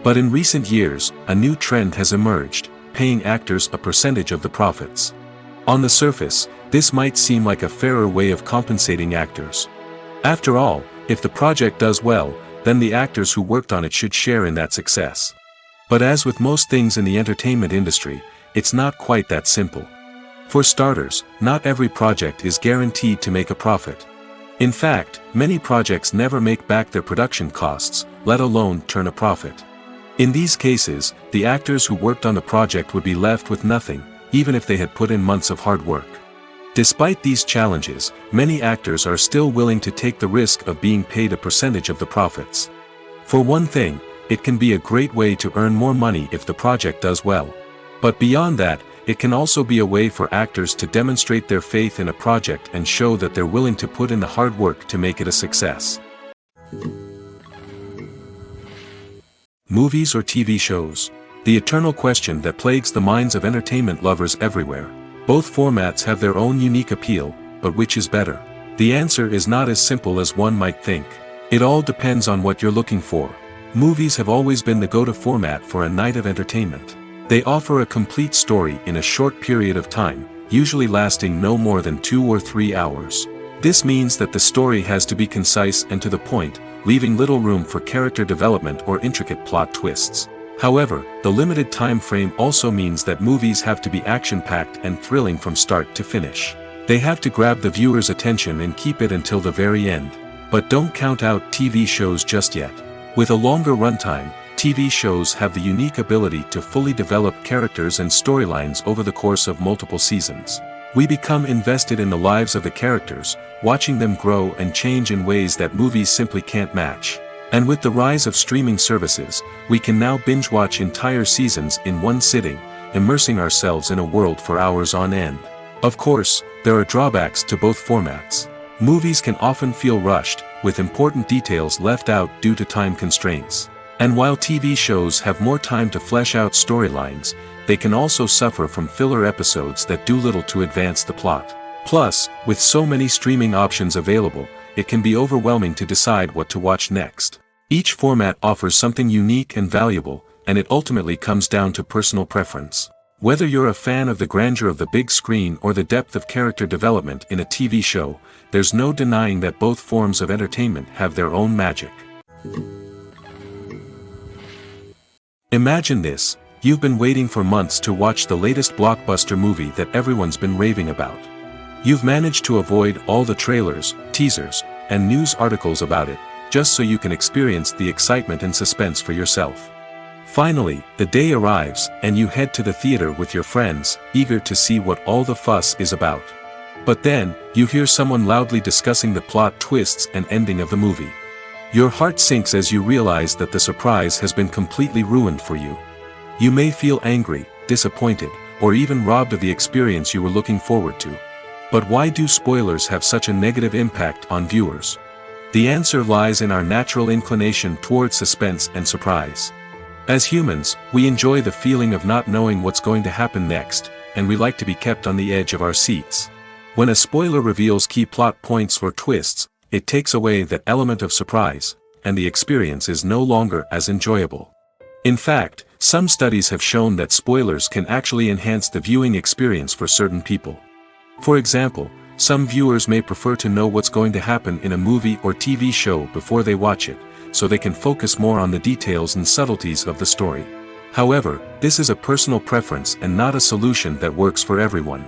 Speaker 1: But in recent years, a new trend has emerged, paying actors a percentage of the profits. On the surface, this might seem like a fairer way of compensating actors. After all, if the project does well, then the actors who worked on it should share in that success. But as with most things in the entertainment industry, it's not quite that simple. For starters, not every project is guaranteed to make a profit. In fact, many projects never make back their production costs, let alone turn a profit. In these cases, the actors who worked on the project would be left with nothing, even if they had put in months of hard work. Despite these challenges, many actors are still willing to take the risk of being paid a percentage of the profits. For one thing, it can be a great way to earn more money if the project does well. But beyond that, it can also be a way for actors to demonstrate their faith in a project and show that they're willing to put in the hard work to make it a success. Movies or TV shows? The eternal question that plagues the minds of entertainment lovers everywhere. Both formats have their own unique appeal, but which is better? The answer is not as simple as one might think. It all depends on what you're looking for. Movies have always been the go-to format for a night of entertainment. They offer a complete story in a short period of time, usually lasting no more than 2 or 3 hours. This means that the story has to be concise and to the point, leaving little room for character development or intricate plot twists. However, the limited time frame also means that movies have to be action-packed and thrilling from start to finish. They have to grab the viewer's attention and keep it until the very end. But don't count out TV shows just yet. With a longer runtime, TV shows have the unique ability to fully develop characters and storylines over the course of multiple seasons. We become invested in the lives of the characters, watching them grow and change in ways that movies simply can't match. And with the rise of streaming services, we can now binge-watch entire seasons in one sitting, immersing ourselves in a world for hours on end. Of course, there are drawbacks to both formats. Movies can often feel rushed, with important details left out due to time constraints. And while TV shows have more time to flesh out storylines, they can also suffer from filler episodes that do little to advance the plot. Plus, with so many streaming options available, it can be overwhelming to decide what to watch next. Each format offers something unique and valuable, and it ultimately comes down to personal preference. Whether you're a fan of the grandeur of the big screen or the depth of character development in a TV show, there's no denying that both forms of entertainment have their own magic. Imagine this: you've been waiting for months to watch the latest blockbuster movie that everyone's been raving about. You've managed to avoid all the trailers, teasers, and news articles about it, just so you can experience the excitement and suspense for yourself. Finally, the day arrives, and you head to the theater with your friends, eager to see what all the fuss is about. But then, you hear someone loudly discussing the plot twists and ending of the movie. Your heart sinks as you realize that the surprise has been completely ruined for you. You may feel angry, disappointed, or even robbed of the experience you were looking forward to. But why do spoilers have such a negative impact on viewers? The answer lies in our natural inclination towards suspense and surprise. As humans, we enjoy the feeling of not knowing what's going to happen next, and we like to be kept on the edge of our seats. When a spoiler reveals key plot points or twists, it takes away that element of surprise, and the experience is no longer as enjoyable. In fact, some studies have shown that spoilers can actually enhance the viewing experience for certain people. For example, some viewers may prefer to know what's going to happen in a movie or TV show before they watch it, so they can focus more on the details and subtleties of the story. However, this is a personal preference and not a solution that works for everyone.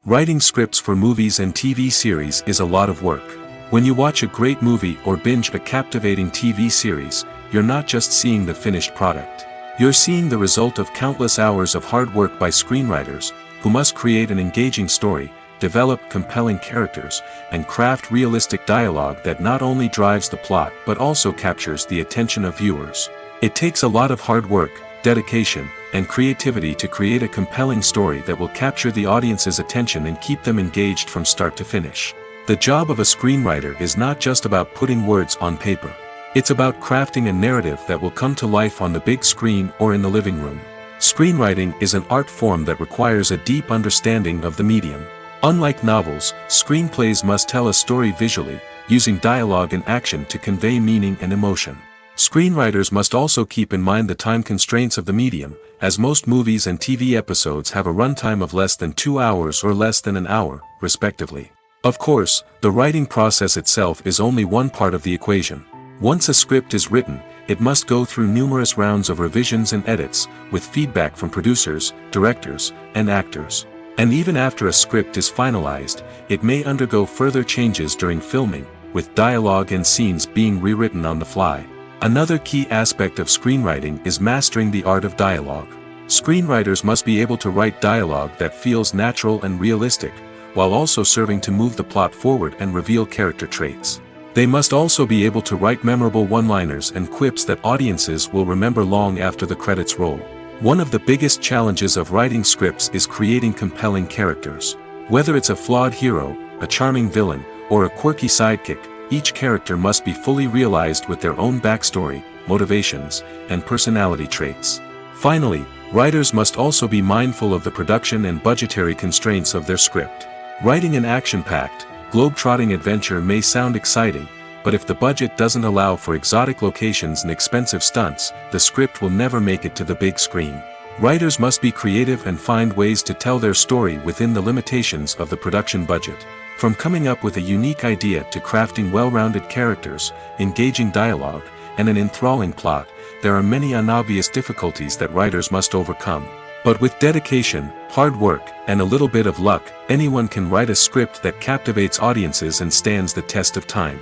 Speaker 1: Writing scripts for movies and TV series is a lot of work. When you watch a great movie or binge a captivating TV series, you're not just seeing the finished product. You're seeing the result of countless hours of hard work by screenwriters, who must create an engaging story, develop compelling characters, and craft realistic dialogue that not only drives the plot but also captures the attention of viewers. It takes a lot of hard work, dedication, and creativity to create a compelling story that will capture the audience's attention and keep them engaged from start to finish. The job of a screenwriter is not just about putting words on paper. It's about crafting a narrative that will come to life on the big screen or in the living room. Screenwriting is an art form that requires a deep understanding of the medium. Unlike novels, screenplays must tell a story visually, using dialogue and action to convey meaning and emotion. Screenwriters must also keep in mind the time constraints of the medium, as most movies and TV episodes have a runtime of less than 2 hours or less than an hour, respectively. Of course, the writing process itself is only one part of the equation. Once a script is written, it must go through numerous rounds of revisions and edits, with feedback from producers, directors, and actors. And even after a script is finalized, it may undergo further changes during filming, with dialogue and scenes being rewritten on the fly. Another key aspect of screenwriting is mastering the art of dialogue. Screenwriters must be able to write dialogue that feels natural and realistic, while also serving to move the plot forward and reveal character traits. They must also be able to write memorable one-liners and quips that audiences will remember long after the credits roll. One of the biggest challenges of writing scripts is creating compelling characters. Whether it's a flawed hero, a charming villain, or a quirky sidekick, each character must be fully realized with their own backstory, motivations, and personality traits. Finally, Writers must also be mindful of the production and budgetary constraints of their script. Writing an action-packed, globe-trotting adventure may sound exciting, but if the budget doesn't allow for exotic locations and expensive stunts, the script will never make it to the big screen. Writers must be creative and find ways to tell their story within the limitations of the production budget. From coming up with a unique idea to crafting well-rounded characters, engaging dialogue, and an enthralling plot, there are many unobvious difficulties that writers must overcome. But with dedication, hard work, and a little bit of luck, anyone can write a script that captivates audiences and stands the test of time.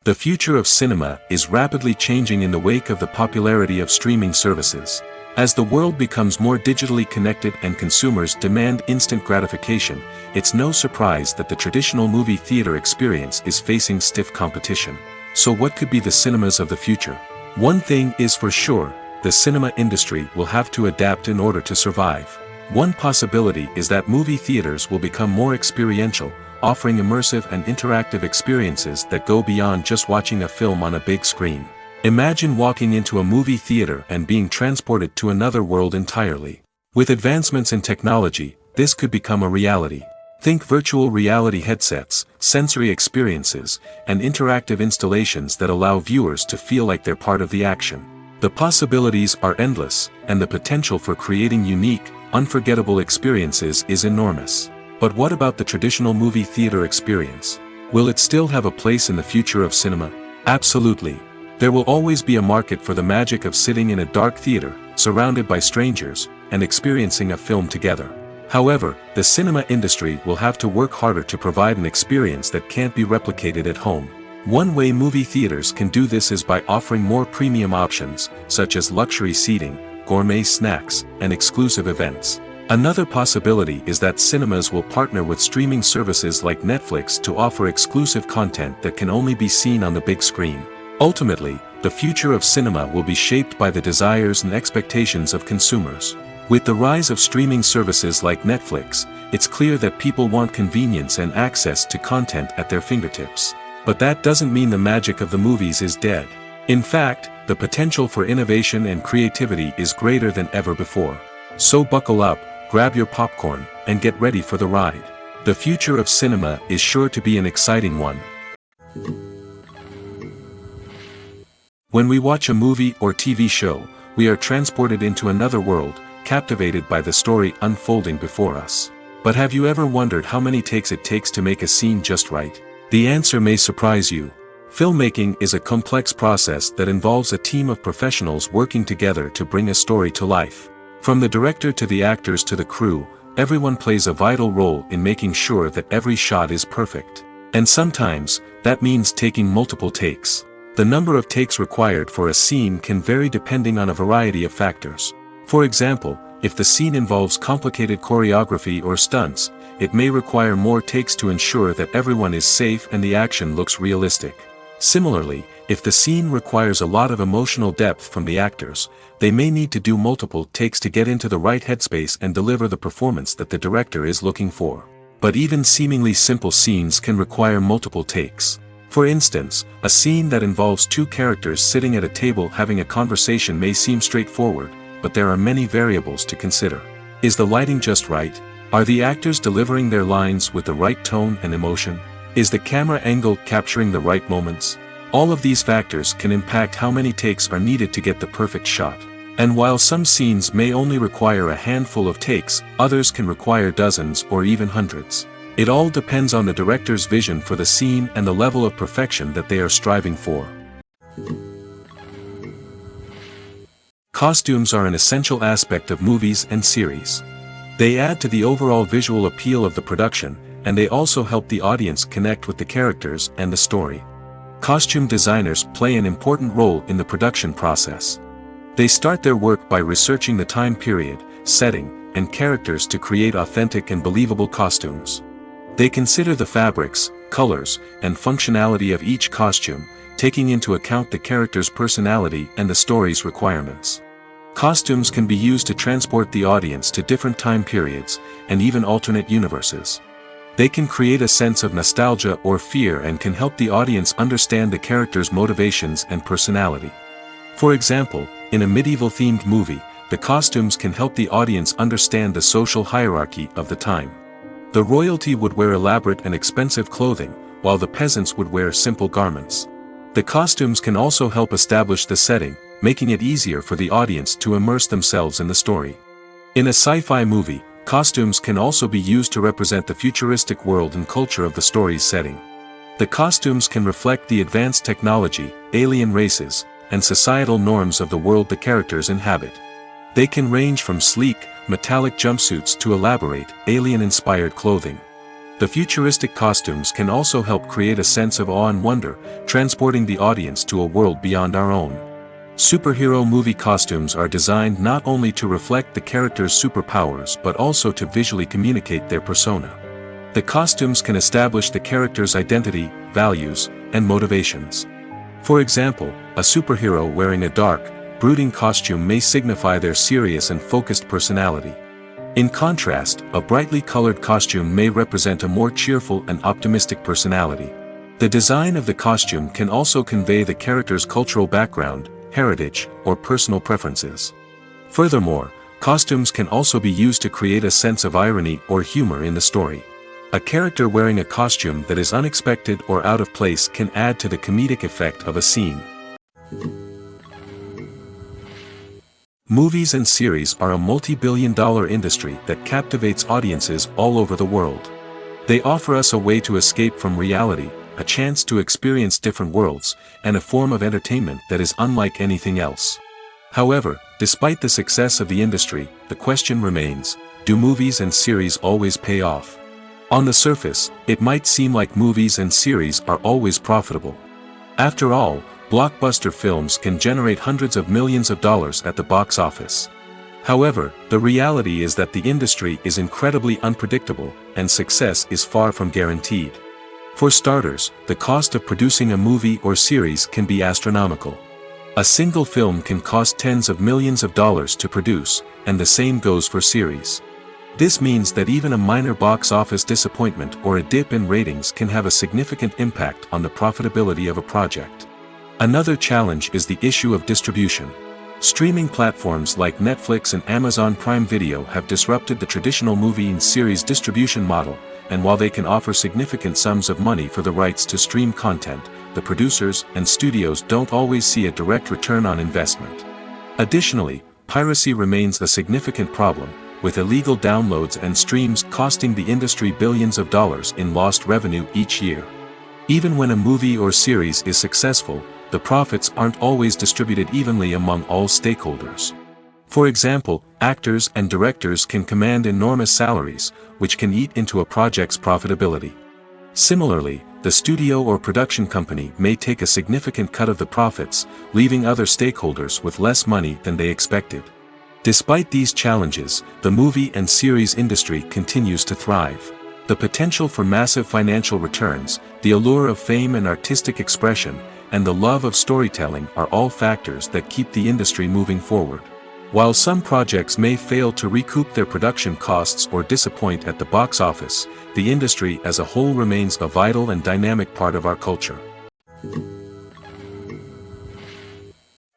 Speaker 1: The future of cinema is rapidly changing in the wake of the popularity of streaming services. As the world becomes more digitally connected and consumers demand instant gratification, it's no surprise that the traditional movie theater experience is facing stiff competition. So what could be the cinemas of the future? One thing is for sure, the cinema industry will have to adapt in order to survive. One possibility is that movie theaters will become more experiential, offering immersive and interactive experiences that go beyond just watching a film on a big screen. Imagine walking into a movie theater and being transported to another world entirely. With advancements in technology, this could become a reality. Think virtual reality headsets, sensory experiences, and interactive installations that allow viewers to feel like they're part of the action. The possibilities are endless, and the potential for creating unique, unforgettable experiences is enormous. But what about the traditional movie theater experience? Will it still have a place in the future of cinema? Absolutely. There will always be a market for the magic of sitting in a dark theater, surrounded by strangers, and experiencing a film together. However, the cinema industry will have to work harder to provide an experience that can't be replicated at home. One way movie theaters can do this is by offering more premium options, such as luxury seating, gourmet snacks, and exclusive events. Another possibility is that cinemas will partner with streaming services like Netflix to offer exclusive content that can only be seen on the big screen. Ultimately, the future of cinema will be shaped by the desires and expectations of consumers. With the rise of streaming services like Netflix, it's clear that people want convenience and access to content at their fingertips. But that doesn't mean the magic of the movies is dead. In fact, the potential for innovation and creativity is greater than ever before. So buckle up, grab your popcorn, and get ready for the ride. The future of cinema is sure to be an exciting one. When we watch a movie or TV show, we are transported into another world, captivated by the story unfolding before us. But have you ever wondered how many takes it takes to make a scene just right? The answer may surprise you. Filmmaking is a complex process that involves a team of professionals working together to bring a story to life. From the director to the actors to the crew, everyone plays a vital role in making sure that every shot is perfect. And sometimes, that means taking multiple takes. The number of takes required for a scene can vary depending on a variety of factors. For example, if the scene involves complicated choreography or stunts, it may require more takes to ensure that everyone is safe and the action looks realistic. Similarly, if the scene requires a lot of emotional depth from the actors, they may need to do multiple takes to get into the right headspace and deliver the performance that the director is looking for. But even seemingly simple scenes can require multiple takes. For instance, a scene that involves two characters sitting at a table having a conversation may seem straightforward, but there are many variables to consider. Is the lighting just right? Are the actors delivering their lines with the right tone and emotion? Is the camera angle capturing the right moments? All of these factors can impact how many takes are needed to get the perfect shot. And while some scenes may only require a handful of takes, others can require dozens or even hundreds. It all depends on the director's vision for the scene and the level of perfection that they are striving for. Costumes are an essential aspect of movies and series. They add to the overall visual appeal of the production, and they also help the audience connect with the characters and the story. Costume designers play an important role in the production process. They start their work by researching the time period, setting, and characters to create authentic and believable costumes. They consider the fabrics, colors, and functionality of each costume, taking into account the character's personality and the story's requirements. Costumes can be used to transport the audience to different time periods, and even alternate universes. They can create a sense of nostalgia or fear and can help the audience understand the character's motivations and personality. For example, in a medieval-themed movie, the costumes can help the audience understand the social hierarchy of the time. The royalty would wear elaborate and expensive clothing, while the peasants would wear simple garments. The costumes can also help establish the setting, making it easier for the audience to immerse themselves in the story. In a sci-fi movie, costumes can also be used to represent the futuristic world and culture of the story's setting. The costumes can reflect the advanced technology, alien races, and societal norms of the world the characters inhabit. They can range from sleek, metallic jumpsuits to elaborate, alien-inspired clothing. The futuristic costumes can also help create a sense of awe and wonder, transporting the audience to a world beyond our own. Superhero movie costumes are designed not only to reflect the character's superpowers but also to visually communicate their persona. The costumes can establish the character's identity, values, and motivations. For example, a superhero wearing a dark, brooding costume may signify their serious and focused personality. In contrast, a brightly colored costume may represent a more cheerful and optimistic personality. The design of the costume can also convey the character's cultural background, heritage, or personal preferences. Furthermore, costumes can also be used to create a sense of irony or humor in the story. A character wearing a costume that is unexpected or out of place can add to the comedic effect of a scene. Movies and series are a multi-billion-dollar industry that captivates audiences all over the world. They offer us a way to escape from reality, a chance to experience different worlds, and a form of entertainment that is unlike anything else. However, despite the success of the industry, the question remains, do movies and series always pay off? On the surface, it might seem like movies and series are always profitable. After all, blockbuster films can generate hundreds of millions of dollars at the box office. However, the reality is that the industry is incredibly unpredictable, and success is far from guaranteed. For starters, the cost of producing a movie or series can be astronomical. A single film can cost tens of millions of dollars to produce, and the same goes for series. This means that even a minor box office disappointment or a dip in ratings can have a significant impact on the profitability of a project. Another challenge is the issue of distribution. Streaming platforms like Netflix and Amazon Prime Video have disrupted the traditional movie and series distribution model, and while they can offer significant sums of money for the rights to stream content, the producers and studios don't always see a direct return on investment. Additionally, piracy remains a significant problem, with illegal downloads and streams costing the industry billions of dollars in lost revenue each year. Even when a movie or series is successful, the profits aren't always distributed evenly among all stakeholders. For example, actors and directors can command enormous salaries, which can eat into a project's profitability. Similarly, the studio or production company may take a significant cut of the profits, leaving other stakeholders with less money than they expected. Despite these challenges, the movie and series industry continues to thrive. The potential for massive financial returns, the allure of fame and artistic expression, and the love of storytelling are all factors that keep the industry moving forward. While some projects may fail to recoup their production costs or disappoint at the box office, the industry as a whole remains a vital and dynamic part of our culture.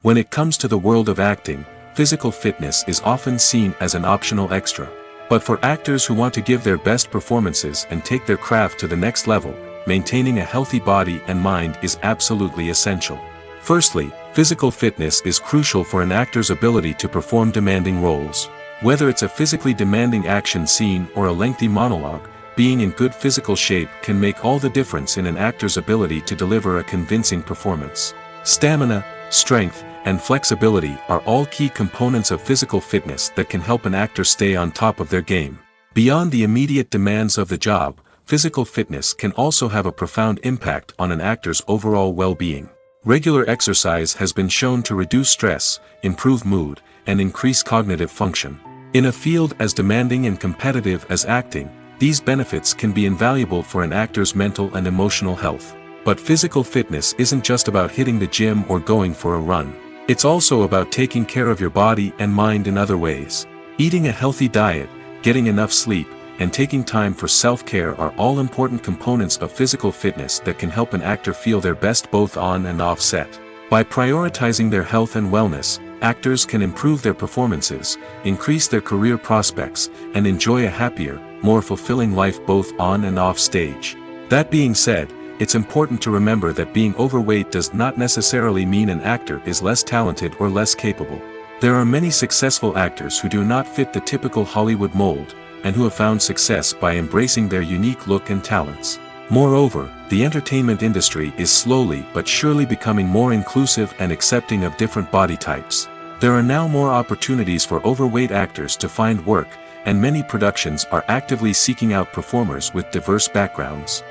Speaker 1: When it comes to the world of acting, physical fitness is often seen as an optional extra. But for actors who want to give their best performances and take their craft to the next level, maintaining a healthy body and mind is absolutely essential. Firstly, physical fitness is crucial for an actor's ability to perform demanding roles. Whether it's a physically demanding action scene or a lengthy monologue, being in good physical shape can make all the difference in an actor's ability to deliver a convincing performance. Stamina, strength, and flexibility are all key components of physical fitness that can help an actor stay on top of their game. Beyond the immediate demands of the job, physical fitness can also have a profound impact on an actor's overall well-being. Regular exercise has been shown to reduce stress, improve mood, and increase cognitive function. In a field as demanding and competitive as acting, these benefits can be invaluable for an actor's mental and emotional health. But physical fitness isn't just about hitting the gym or going for a run. It's also about taking care of your body and mind in other ways. Eating a healthy diet, getting enough sleep, and taking time for self-care are all important components of physical fitness that can help an actor feel their best both on and off set. By prioritizing their health and wellness, actors can improve their performances, increase their career prospects, and enjoy a happier, more fulfilling life both on and off stage. That being said, it's important to remember that being overweight does not necessarily mean an actor is less talented or less capable. There are many successful actors who do not fit the typical Hollywood mold, and who have found success by embracing their unique look and talents. Moreover, the entertainment industry is slowly but surely becoming more inclusive and accepting of different body types. There are now more opportunities for overweight actors to find work, and many productions are actively seeking out performers with diverse backgrounds.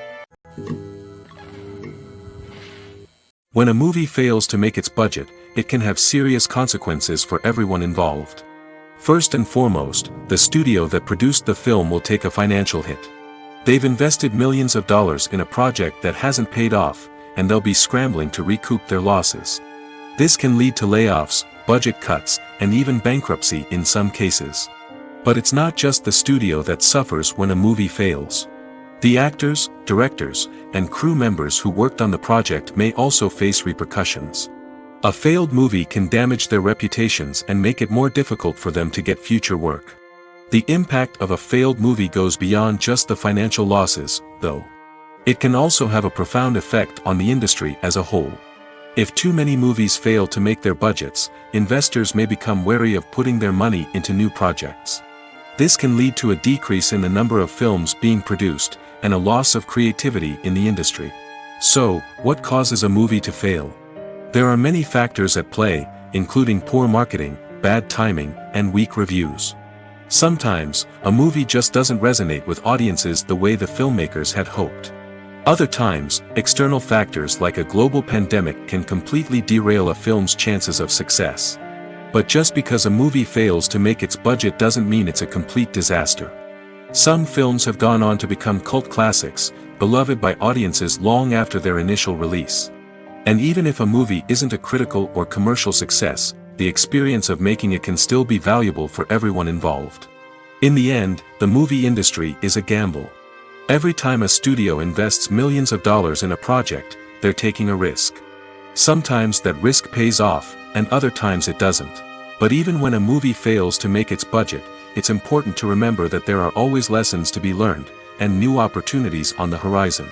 Speaker 1: When a movie fails to make its budget, it can have serious consequences for everyone involved. First and foremost, the studio that produced the film will take a financial hit. They've invested millions of dollars in a project that hasn't paid off, and they'll be scrambling to recoup their losses. This can lead to layoffs, budget cuts, and even bankruptcy in some cases. But it's not just the studio that suffers when a movie fails. The actors, directors, and crew members who worked on the project may also face repercussions. A failed movie can damage their reputations and make it more difficult for them to get future work. The impact of a failed movie goes beyond just the financial losses, though. It can also have a profound effect on the industry as a whole. If too many movies fail to make their budgets, investors may become wary of putting their money into new projects. This can lead to a decrease in the number of films being produced, and a loss of creativity in the industry. So, what causes a movie to fail? There are many factors at play, including poor marketing, bad timing, and weak reviews. Sometimes, a movie just doesn't resonate with audiences the way the filmmakers had hoped. Other times, external factors like a global pandemic can completely derail a film's chances of success. But just because a movie fails to make its budget doesn't mean it's a complete disaster. Some films have gone on to become cult classics, beloved by audiences long after their initial release. And even if a movie isn't a critical or commercial success, the experience of making it can still be valuable for everyone involved. In the end, the movie industry is a gamble. Every time a studio invests millions of dollars in a project, they're taking a risk. Sometimes that risk pays off, and other times it doesn't. But even when a movie fails to make its budget, it's important to remember that there are always lessons to be learned, and new opportunities on the horizon.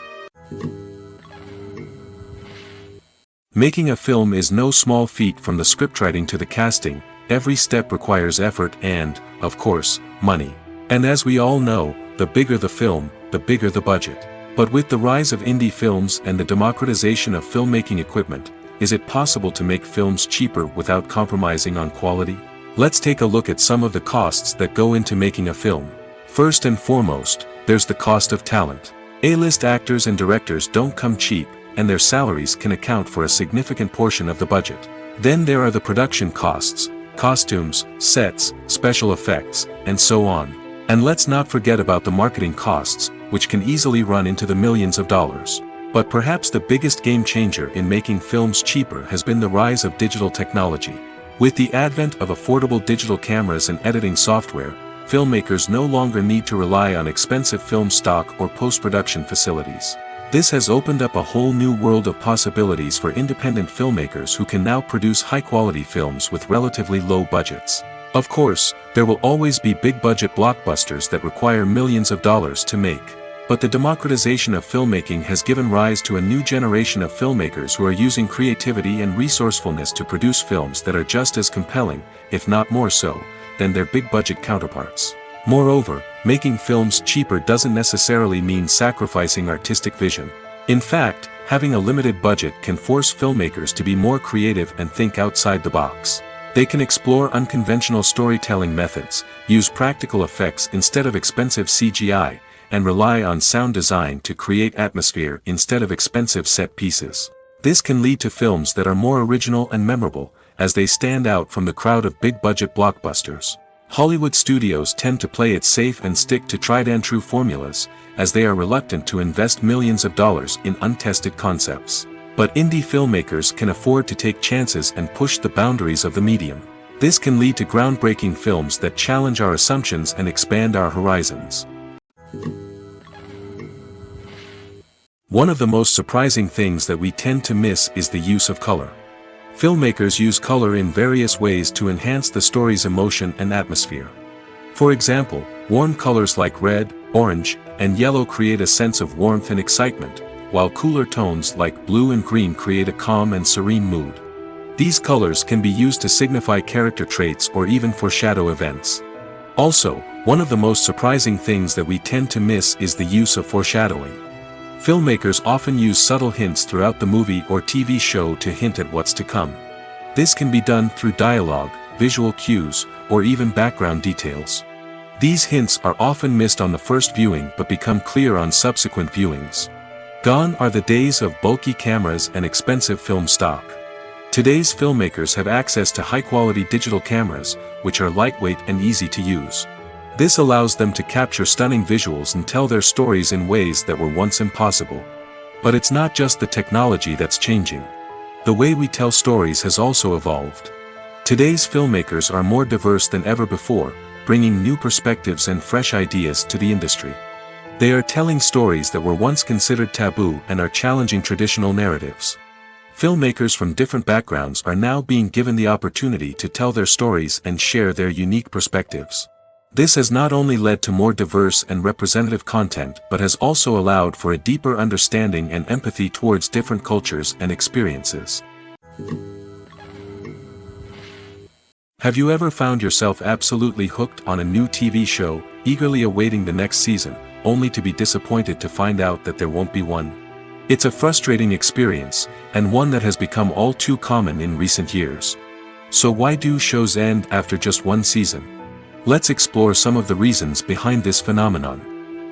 Speaker 1: Making a film is no small feat. From the scriptwriting to the casting, every step requires effort and, of course, money. And as we all know, the bigger the film, the bigger the budget. But with the rise of indie films and the democratization of filmmaking equipment, is it possible to make films cheaper without compromising on quality? Let's take a look at some of the costs that go into making a film. First and foremost, there's the cost of talent. A-list actors and directors don't come cheap, and their salaries can account for a significant portion of the budget. Then there are the production costs, costumes, sets, special effects, and so on. And let's not forget about the marketing costs, which can easily run into the millions of dollars. But perhaps the biggest game changer in making films cheaper has been the rise of digital technology. With the advent of affordable digital cameras and editing software, filmmakers no longer need to rely on expensive film stock or post-production facilities. This has opened up a whole new world of possibilities for independent filmmakers who can now produce high-quality films with relatively low budgets. Of course, there will always be big-budget blockbusters that require millions of dollars to make. But the democratization of filmmaking has given rise to a new generation of filmmakers who are using creativity and resourcefulness to produce films that are just as compelling, if not more so, than their big-budget counterparts. Moreover, making films cheaper doesn't necessarily mean sacrificing artistic vision. In fact, having a limited budget can force filmmakers to be more creative and think outside the box. They can explore unconventional storytelling methods, use practical effects instead of expensive CGI, and rely on sound design to create atmosphere instead of expensive set pieces. This can lead to films that are more original and memorable, as they stand out from the crowd of big-budget blockbusters. Hollywood studios tend to play it safe and stick to tried-and-true formulas, as they are reluctant to invest millions of dollars in untested concepts. But indie filmmakers can afford to take chances and push the boundaries of the medium. This can lead to groundbreaking films that challenge our assumptions and expand our horizons. One of the most surprising things that we tend to miss is the use of color. Filmmakers use color in various ways to enhance the story's emotion and atmosphere. For example, warm colors like red, orange, and yellow create a sense of warmth and excitement, while cooler tones like blue and green create a calm and serene mood. These colors can be used to signify character traits or even foreshadow events. Also, one of the most surprising things that we tend to miss is the use of foreshadowing. Filmmakers often use subtle hints throughout the movie or TV show to hint at what's to come. This can be done through dialogue, visual cues, or even background details. These hints are often missed on the first viewing but become clear on subsequent viewings. Gone are the days of bulky cameras and expensive film stock. Today's filmmakers have access to high-quality digital cameras, which are lightweight and easy to use. This allows them to capture stunning visuals and tell their stories in ways that were once impossible. But it's not just the technology that's changing. The way we tell stories has also evolved. Today's filmmakers are more diverse than ever before, bringing new perspectives and fresh ideas to the industry. They are telling stories that were once considered taboo and are challenging traditional narratives. Filmmakers from different backgrounds are now being given the opportunity to tell their stories and share their unique perspectives. This has not only led to more diverse and representative content but has also allowed for a deeper understanding and empathy towards different cultures and experiences. Have you ever found yourself absolutely hooked on a new TV show, eagerly awaiting the next season, only to be disappointed to find out that there won't be one? It's a frustrating experience, and one that has become all too common in recent years. So why do shows end after just one season? Let's explore some of the reasons behind this phenomenon.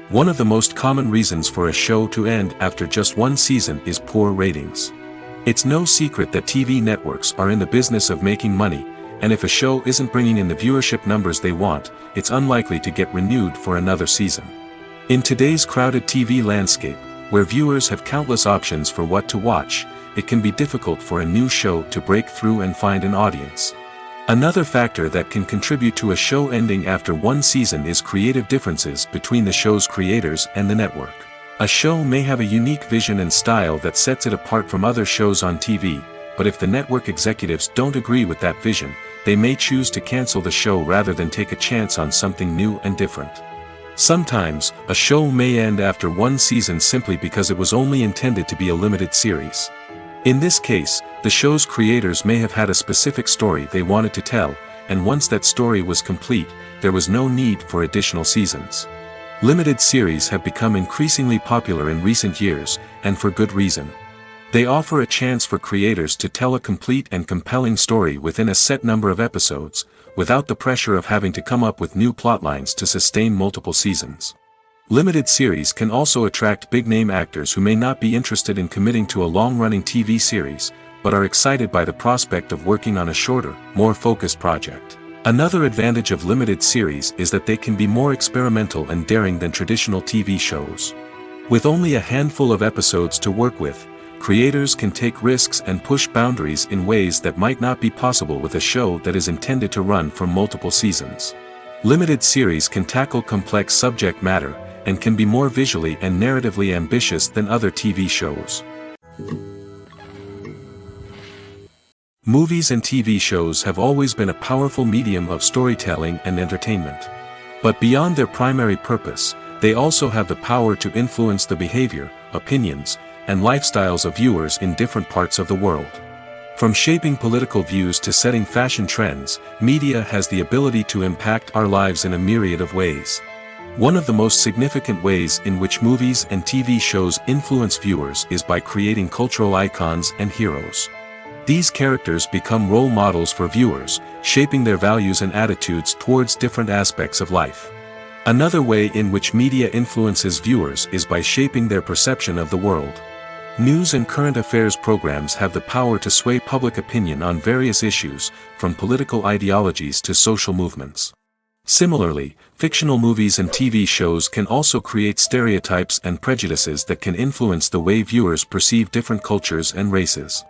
Speaker 1: One of the most common reasons for a show to end after just one season is poor ratings. It's no secret that TV networks are in the business of making money, and if a show isn't bringing in the viewership numbers they want, it's unlikely to get renewed for another season. In today's crowded TV landscape, where viewers have countless options for what to watch, it can be difficult for a new show to break through and find an audience. Another factor that can contribute to a show ending after one season is creative differences between the show's creators and the network. A show may have a unique vision and style that sets it apart from other shows on TV, but if the network executives don't agree with that vision, they may choose to cancel the show rather than take a chance on something new and different. Sometimes, a show may end after one season simply because it was only intended to be a limited series. In this case, the show's creators may have had a specific story they wanted to tell, and once that story was complete, there was no need for additional seasons. Limited series have become increasingly popular in recent years, and for good reason. They offer a chance for creators to tell a complete and compelling story within a set number of episodes, without the pressure of having to come up with new plotlines to sustain multiple seasons. Limited series can also attract big-name actors who may not be interested in committing to a long-running TV series, but are excited by the prospect of working on a shorter, more focused project. Another advantage of limited series is that they can be more experimental and daring than traditional TV shows. With only a handful of episodes to work with, creators can take risks and push boundaries in ways that might not be possible with a show that is intended to run for multiple seasons. Limited series can tackle complex subject matter, and can be more visually and narratively ambitious than other TV shows. Movies and TV shows have always been a powerful medium of storytelling and entertainment. But beyond their primary purpose, they also have the power to influence the behavior, opinions, and lifestyles of viewers in different parts of the world. From shaping political views to setting fashion trends, media has the ability to impact our lives in a myriad of ways. One of the most significant ways in which movies and TV shows influence viewers is by creating cultural icons and heroes. These characters become role models for viewers, shaping their values and attitudes towards different aspects of life. Another way in which media influences viewers is by shaping their perception of the world. News and current affairs programs have the power to sway public opinion on various issues, from political ideologies to social movements. Similarly, fictional movies and TV shows can also create stereotypes and prejudices that can influence the way viewers perceive different cultures and races.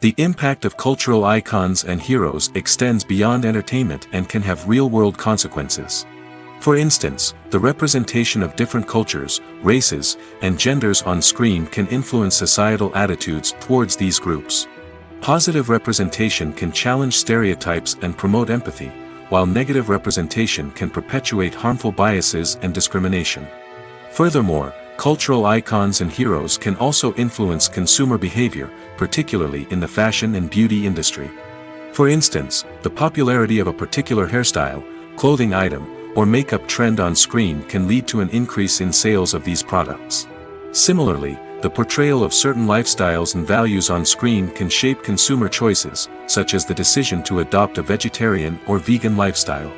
Speaker 1: The impact of cultural icons and heroes extends beyond entertainment and can have real-world consequences. For instance, the representation of different cultures, races, and genders on screen can influence societal attitudes towards these groups. Positive representation can challenge stereotypes and promote empathy, while negative representation can perpetuate harmful biases and discrimination. Furthermore, cultural icons and heroes can also influence consumer behavior, particularly in the fashion and beauty industry. For instance, the popularity of a particular hairstyle, clothing item, or makeup trend on screen can lead to an increase in sales of these products. Similarly, the portrayal of certain lifestyles and values on screen can shape consumer choices, such as the decision to adopt a vegetarian or vegan lifestyle.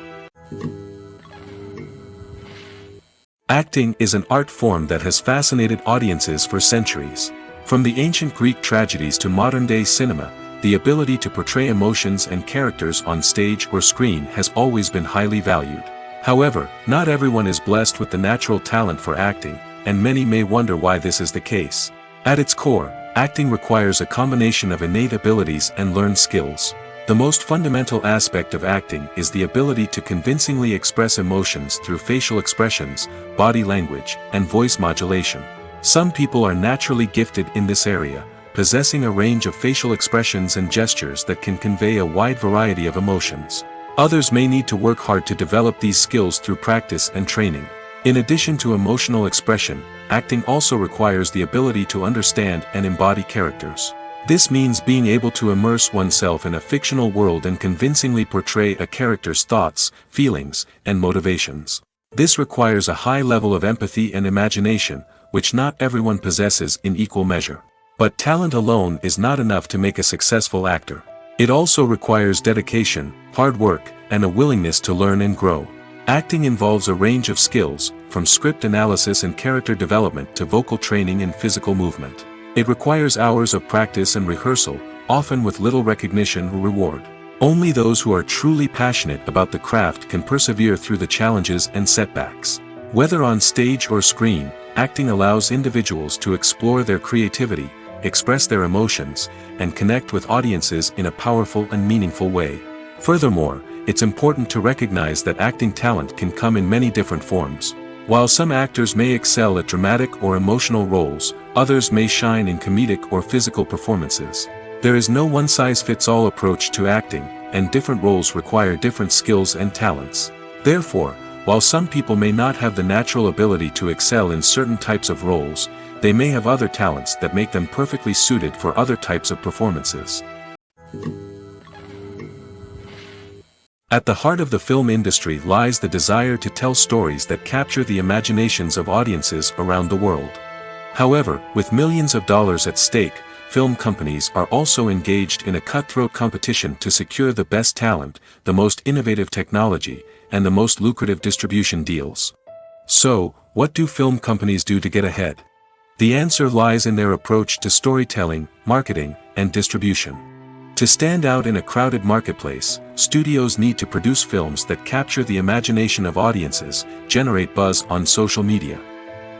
Speaker 1: Acting is an art form that has fascinated audiences for centuries. From the ancient Greek tragedies to modern-day cinema, the ability to portray emotions and characters on stage or screen has always been highly valued. However, not everyone is blessed with the natural talent for acting, and many may wonder why this is the case. At its core, acting requires a combination of innate abilities and learned skills. The most fundamental aspect of acting is the ability to convincingly express emotions through facial expressions, body language, and voice modulation. Some people are naturally gifted in this area, possessing a range of facial expressions and gestures that can convey a wide variety of emotions. Others may need to work hard to develop these skills through practice and training. In addition to emotional expression, acting also requires the ability to understand and embody characters. This means being able to immerse oneself in a fictional world and convincingly portray a character's thoughts, feelings, and motivations. This requires a high level of empathy and imagination, which not everyone possesses in equal measure. But talent alone is not enough to make a successful actor. It also requires dedication, hard work, and a willingness to learn and grow. Acting involves a range of skills, from script analysis and character development to vocal training and physical movement. It requires hours of practice and rehearsal, often with little recognition or reward. Only those who are truly passionate about the craft can persevere through the challenges and setbacks. Whether on stage or screen, acting allows individuals to explore their creativity, express their emotions, and connect with audiences in a powerful and meaningful way. Furthermore, it's important to recognize that acting talent can come in many different forms. While some actors may excel at dramatic or emotional roles, others may shine in comedic or physical performances. There is no one-size-fits-all approach to acting, and different roles require different skills and talents. Therefore, while some people may not have the natural ability to excel in certain types of roles, they may have other talents that make them perfectly suited for other types of performances. At the heart of the film industry lies the desire to tell stories that capture the imaginations of audiences around the world. However, with millions of dollars at stake, film companies are also engaged in a cutthroat competition to secure the best talent, the most innovative technology, and the most lucrative distribution deals. So, what do film companies do to get ahead? The answer lies in their approach to storytelling, marketing, and distribution. To stand out in a crowded marketplace, studios need to produce films that capture the imagination of audiences, generate buzz on social media.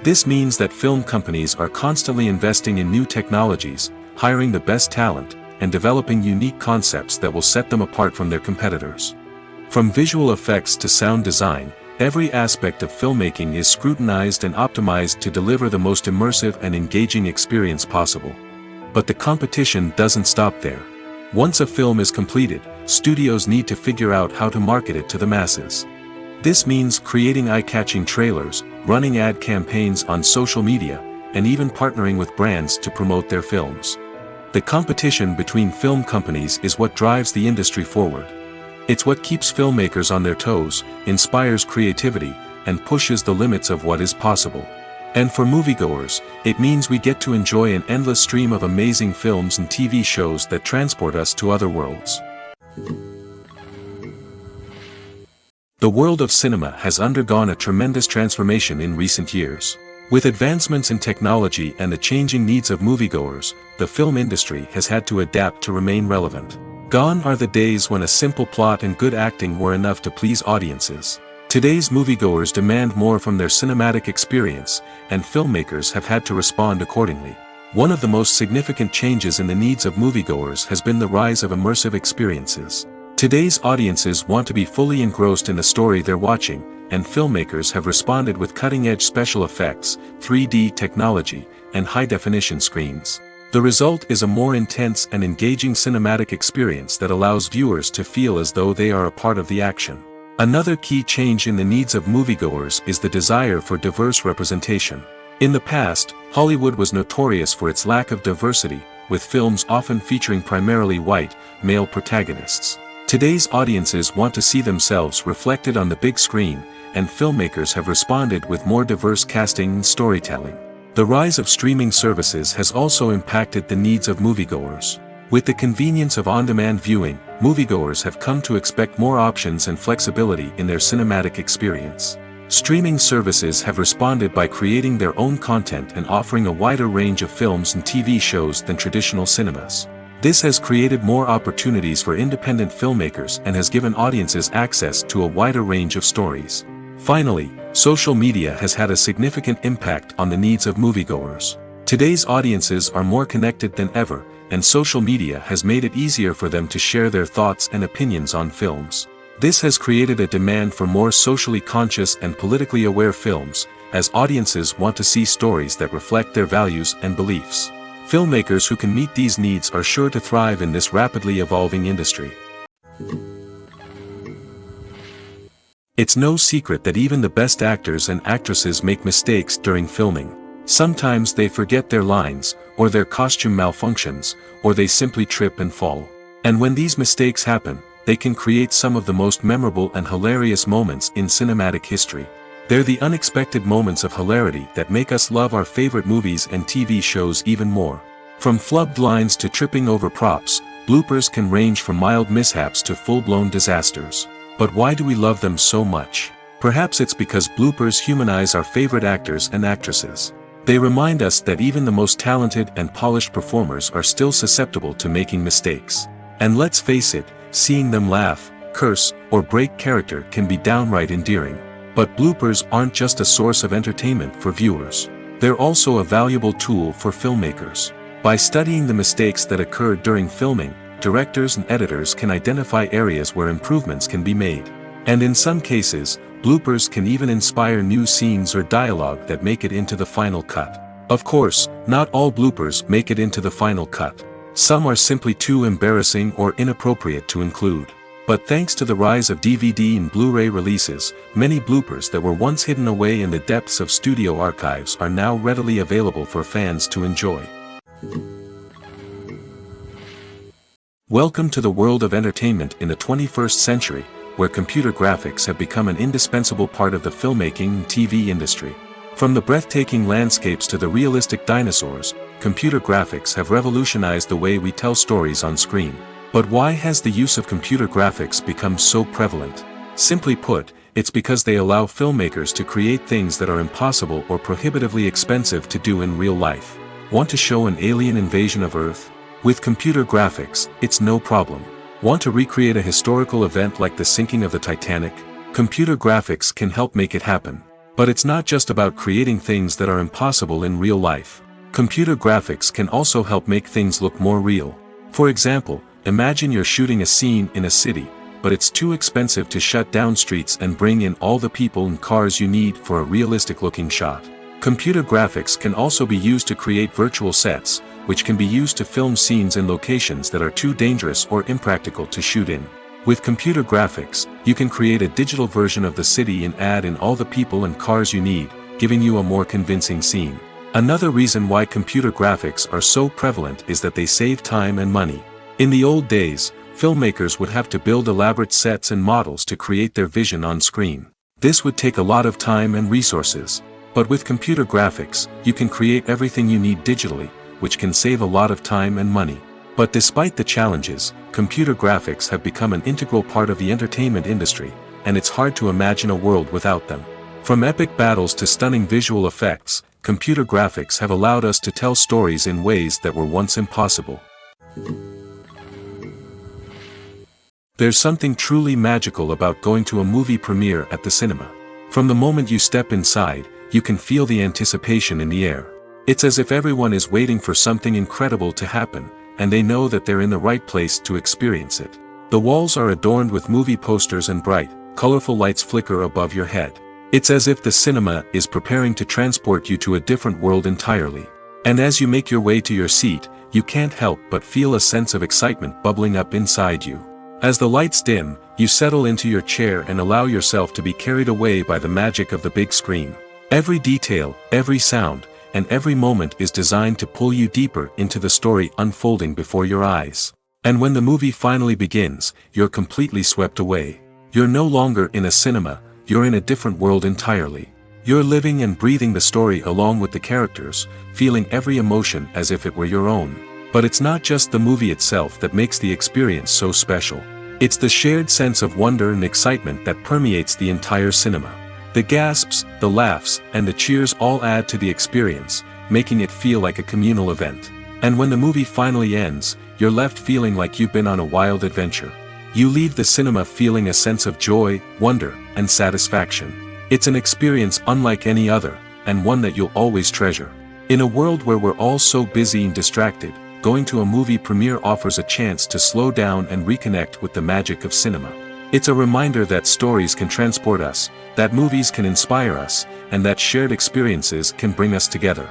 Speaker 1: This means that film companies are constantly investing in new technologies, hiring the best talent, and developing unique concepts that will set them apart from their competitors. From visual effects to sound design, every aspect of filmmaking is scrutinized and optimized to deliver the most immersive and engaging experience possible. But the competition doesn't stop there. Once a film is completed, studios need to figure out how to market it to the masses. This means creating eye-catching trailers, running ad campaigns on social media, and even partnering with brands to promote their films. The competition between film companies is what drives the industry forward. It's what keeps filmmakers on their toes, inspires creativity, and pushes the limits of what is possible. And for moviegoers, it means we get to enjoy an endless stream of amazing films and TV shows that transport us to other worlds. The world of cinema has undergone a tremendous transformation in recent years. With advancements in technology and the changing needs of moviegoers, the film industry has had to adapt to remain relevant. Gone are the days when a simple plot and good acting were enough to please audiences. Today's moviegoers demand more from their cinematic experience, and filmmakers have had to respond accordingly. One of the most significant changes in the needs of moviegoers has been the rise of immersive experiences. Today's audiences want to be fully engrossed in the story they're watching, and filmmakers have responded with cutting-edge special effects, 3D technology, and high-definition screens. The result is a more intense and engaging cinematic experience that allows viewers to feel as though they are a part of the action. Another key change in the needs of moviegoers is the desire for diverse representation. In the past, Hollywood was notorious for its lack of diversity, with films often featuring primarily white, male protagonists. Today's audiences want to see themselves reflected on the big screen, and filmmakers have responded with more diverse casting and storytelling. The rise of streaming services has also impacted the needs of moviegoers. With the convenience of on-demand viewing, moviegoers have come to expect more options and flexibility in their cinematic experience. Streaming services have responded by creating their own content and offering a wider range of films and TV shows than traditional cinemas. This has created more opportunities for independent filmmakers and has given audiences access to a wider range of stories. Finally, social media has had a significant impact on the needs of moviegoers. Today's audiences are more connected than ever, and social media has made it easier for them to share their thoughts and opinions on films. This has created a demand for more socially conscious and politically aware films, as audiences want to see stories that reflect their values and beliefs. Filmmakers who can meet these needs are sure to thrive in this rapidly evolving industry. It's no secret that even the best actors and actresses make mistakes during filming. Sometimes they forget their lines, or their costume malfunctions, or they simply trip and fall. And when these mistakes happen, they can create some of the most memorable and hilarious moments in cinematic history. They're the unexpected moments of hilarity that make us love our favorite movies and TV shows even more. From flubbed lines to tripping over props, bloopers can range from mild mishaps to full-blown disasters. But why do we love them so much? Perhaps it's because bloopers humanize our favorite actors and actresses. They remind us that even the most talented and polished performers are still susceptible to making mistakes. And let's face it, seeing them laugh, curse, or break character can be downright endearing. But bloopers aren't just a source of entertainment for viewers. They're also a valuable tool for filmmakers. By studying the mistakes that occurred during filming, directors and editors can identify areas where improvements can be made. And in some cases, bloopers can even inspire new scenes or dialogue that make it into the final cut. Of course, not all bloopers make it into the final cut. Some are simply too embarrassing or inappropriate to include. But thanks to the rise of DVD and Blu-ray releases, many bloopers that were once hidden away in the depths of studio archives are now readily available for fans to enjoy. Welcome to the world of entertainment in the 21st century, where computer graphics have become an indispensable part of the filmmaking and TV industry. From the breathtaking landscapes to the realistic dinosaurs, computer graphics have revolutionized the way we tell stories on screen. But why has the use of computer graphics become so prevalent? Simply put, it's because they allow filmmakers to create things that are impossible or prohibitively expensive to do in real life. Want to show an alien invasion of Earth? With computer graphics, it's no problem. Want to recreate a historical event like the sinking of the Titanic? Computer graphics can help make it happen. But it's not just about creating things that are impossible in real life. Computer graphics can also help make things look more real. For example, imagine you're shooting a scene in a city, but it's too expensive to shut down streets and bring in all the people and cars you need for a realistic-looking shot. Computer graphics can also be used to create virtual sets, which can be used to film scenes in locations that are too dangerous or impractical to shoot in. With computer graphics, you can create a digital version of the city and add in all the people and cars you need, giving you a more convincing scene. Another reason why computer graphics are so prevalent is that they save time and money. In the old days, filmmakers would have to build elaborate sets and models to create their vision on screen. This would take a lot of time and resources. But with computer graphics, you can create everything you need digitally, which can save a lot of time and money. But despite the challenges, computer graphics have become an integral part of the entertainment industry, and it's hard to imagine a world without them. From epic battles to stunning visual effects, computer graphics have allowed us to tell stories in ways that were once impossible. There's something truly magical about going to a movie premiere at the cinema. From the moment you step inside, you can feel the anticipation in the air. It's as if everyone is waiting for something incredible to happen, and they know that they're in the right place to experience it. The walls are adorned with movie posters and bright, colorful lights flicker above your head. It's as if the cinema is preparing to transport you to a different world entirely. And as you make your way to your seat, you can't help but feel a sense of excitement bubbling up inside you. As the lights dim, you settle into your chair and allow yourself to be carried away by the magic of the big screen. Every detail, every sound, and every moment is designed to pull you deeper into the story unfolding before your eyes. And when the movie finally begins, you're completely swept away. You're no longer in a cinema, you're in a different world entirely. You're living and breathing the story along with the characters, feeling every emotion as if it were your own. But it's not just the movie itself that makes the experience so special. It's the shared sense of wonder and excitement that permeates the entire cinema. The gasps, the laughs, and the cheers all add to the experience, making it feel like a communal event. And when the movie finally ends, you're left feeling like you've been on a wild adventure. You leave the cinema feeling a sense of joy, wonder, and satisfaction. It's an experience unlike any other, and one that you'll always treasure. In a world where we're all so busy and distracted, going to a movie premiere offers a chance to slow down and reconnect with the magic of cinema. It's a reminder that stories can transport us, that movies can inspire us, and that shared experiences can bring us together.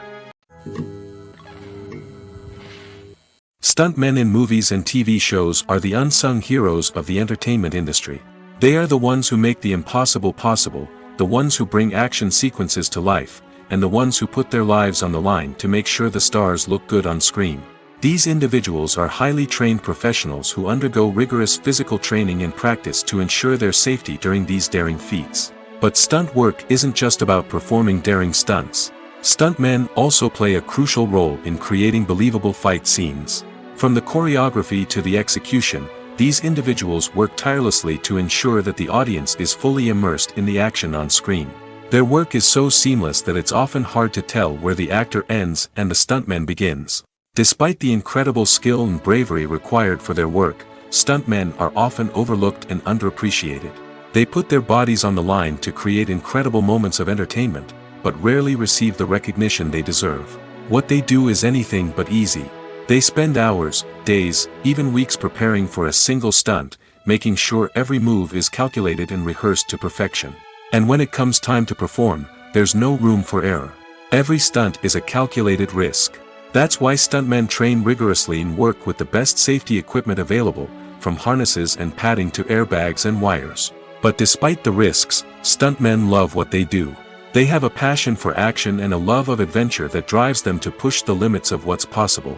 Speaker 1: Stuntmen in movies and TV shows are the unsung heroes of the entertainment industry. They are the ones who make the impossible possible, the ones who bring action sequences to life, and the ones who put their lives on the line to make sure the stars look good on screen. These individuals are highly trained professionals who undergo rigorous physical training and practice to ensure their safety during these daring feats. But stunt work isn't just about performing daring stunts. Stuntmen also play a crucial role in creating believable fight scenes. From the choreography to the execution, these individuals work tirelessly to ensure that the audience is fully immersed in the action on screen. Their work is so seamless that it's often hard to tell where the actor ends and the stuntman begins. Despite the incredible skill and bravery required for their work, stuntmen are often overlooked and underappreciated. They put their bodies on the line to create incredible moments of entertainment, but rarely receive the recognition they deserve. What they do is anything but easy. They spend hours, days, even weeks preparing for a single stunt, making sure every move is calculated and rehearsed to perfection. And when it comes time to perform, there's no room for error. Every stunt is a calculated risk. That's why stuntmen train rigorously and work with the best safety equipment available, from harnesses and padding to airbags and wires. But despite the risks, stuntmen love what they do. They have a passion for action and a love of adventure that drives them to push the limits of what's possible.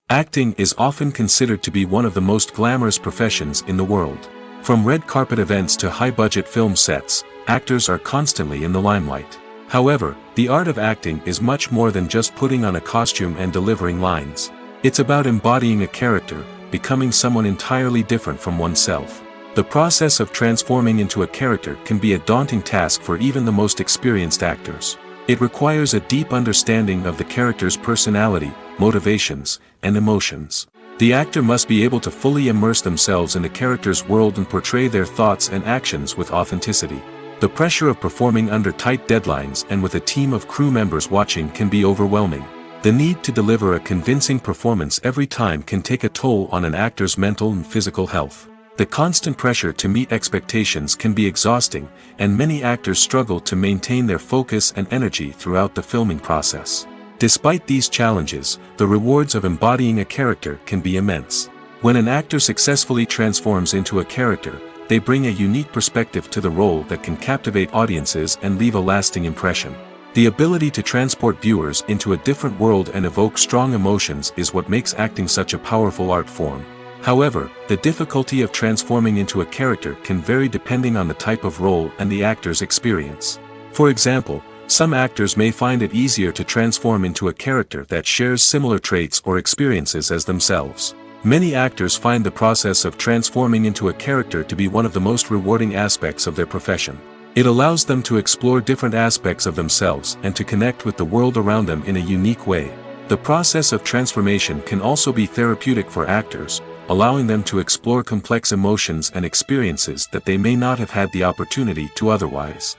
Speaker 1: Acting is often considered to be one of the most glamorous professions in the world. From red carpet events to high-budget film sets, actors are constantly in the limelight. However, the art of acting is much more than just putting on a costume and delivering lines. It's about embodying a character, becoming someone entirely different from oneself. The process of transforming into a character can be a daunting task for even the most experienced actors. It requires a deep understanding of the character's personality, motivations, and emotions. The actor must be able to fully immerse themselves in the character's world and portray their thoughts and actions with authenticity. The pressure of performing under tight deadlines and with a team of crew members watching can be overwhelming. The need to deliver a convincing performance every time can take a toll on an actor's mental and physical health. The constant pressure to meet expectations can be exhausting, and many actors struggle to maintain their focus and energy throughout the filming process. Despite these challenges, the rewards of embodying a character can be immense. When an actor successfully transforms into a character, they bring a unique perspective to the role that can captivate audiences and leave a lasting impression. The ability to transport viewers into a different world and evoke strong emotions is what makes acting such a powerful art form. However, the difficulty of transforming into a character can vary depending on the type of role and the actor's experience. For example, some actors may find it easier to transform into a character that shares similar traits or experiences as themselves. Many actors find the process of transforming into a character to be one of the most rewarding aspects of their profession. It allows them to explore different aspects of themselves and to connect with the world around them in a unique way. The process of transformation can also be therapeutic for actors, allowing them to explore complex emotions and experiences that they may not have had the opportunity to otherwise.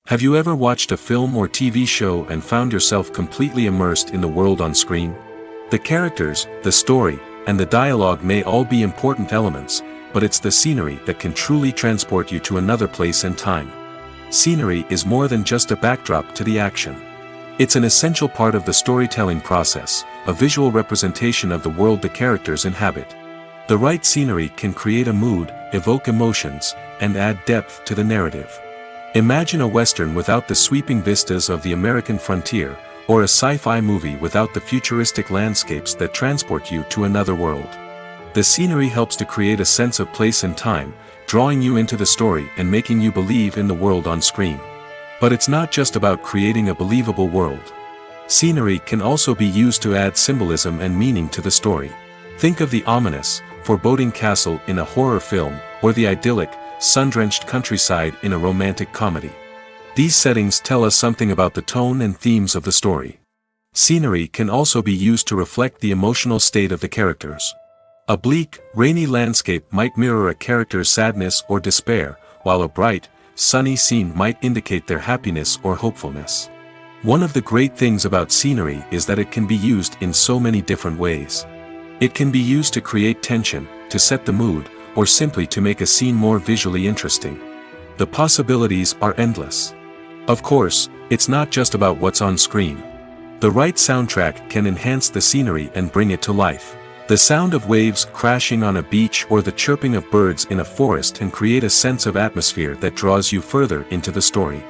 Speaker 1: Have you ever watched a film or TV show and found yourself completely immersed in the world on screen? The characters, the story, and the dialogue may all be important elements, but it's the scenery that can truly transport you to another place and time. Scenery is more than just a backdrop to the action. It's an essential part of the storytelling process, a visual representation of the world the characters inhabit. The right scenery can create a mood, evoke emotions, and add depth to the narrative. Imagine a Western without the sweeping vistas of the American frontier, or a sci-fi movie without the futuristic landscapes that transport you to another world. The scenery helps to create a sense of place and time, drawing you into the story and making you believe in the world on screen. But it's not just about creating a believable world. Scenery can also be used to add symbolism and meaning to the story. Think of the ominous, foreboding castle in a horror film, or the idyllic, sun-drenched countryside in a romantic comedy. These settings tell us something about the tone and themes of the story. Scenery can also be used to reflect the emotional state of the characters. A bleak, rainy landscape might mirror a character's sadness or despair, while a bright, sunny scene might indicate their happiness or hopefulness. One of the great things about scenery is that it can be used in so many different ways. It can be used to create tension, to set the mood, or simply to make a scene more visually interesting. The possibilities are endless. Of course, it's not just about what's on screen. The right soundtrack can enhance the scenery and bring it to life. The sound of waves crashing on a beach or the chirping of birds in a forest can create a sense of atmosphere that draws you further into the story.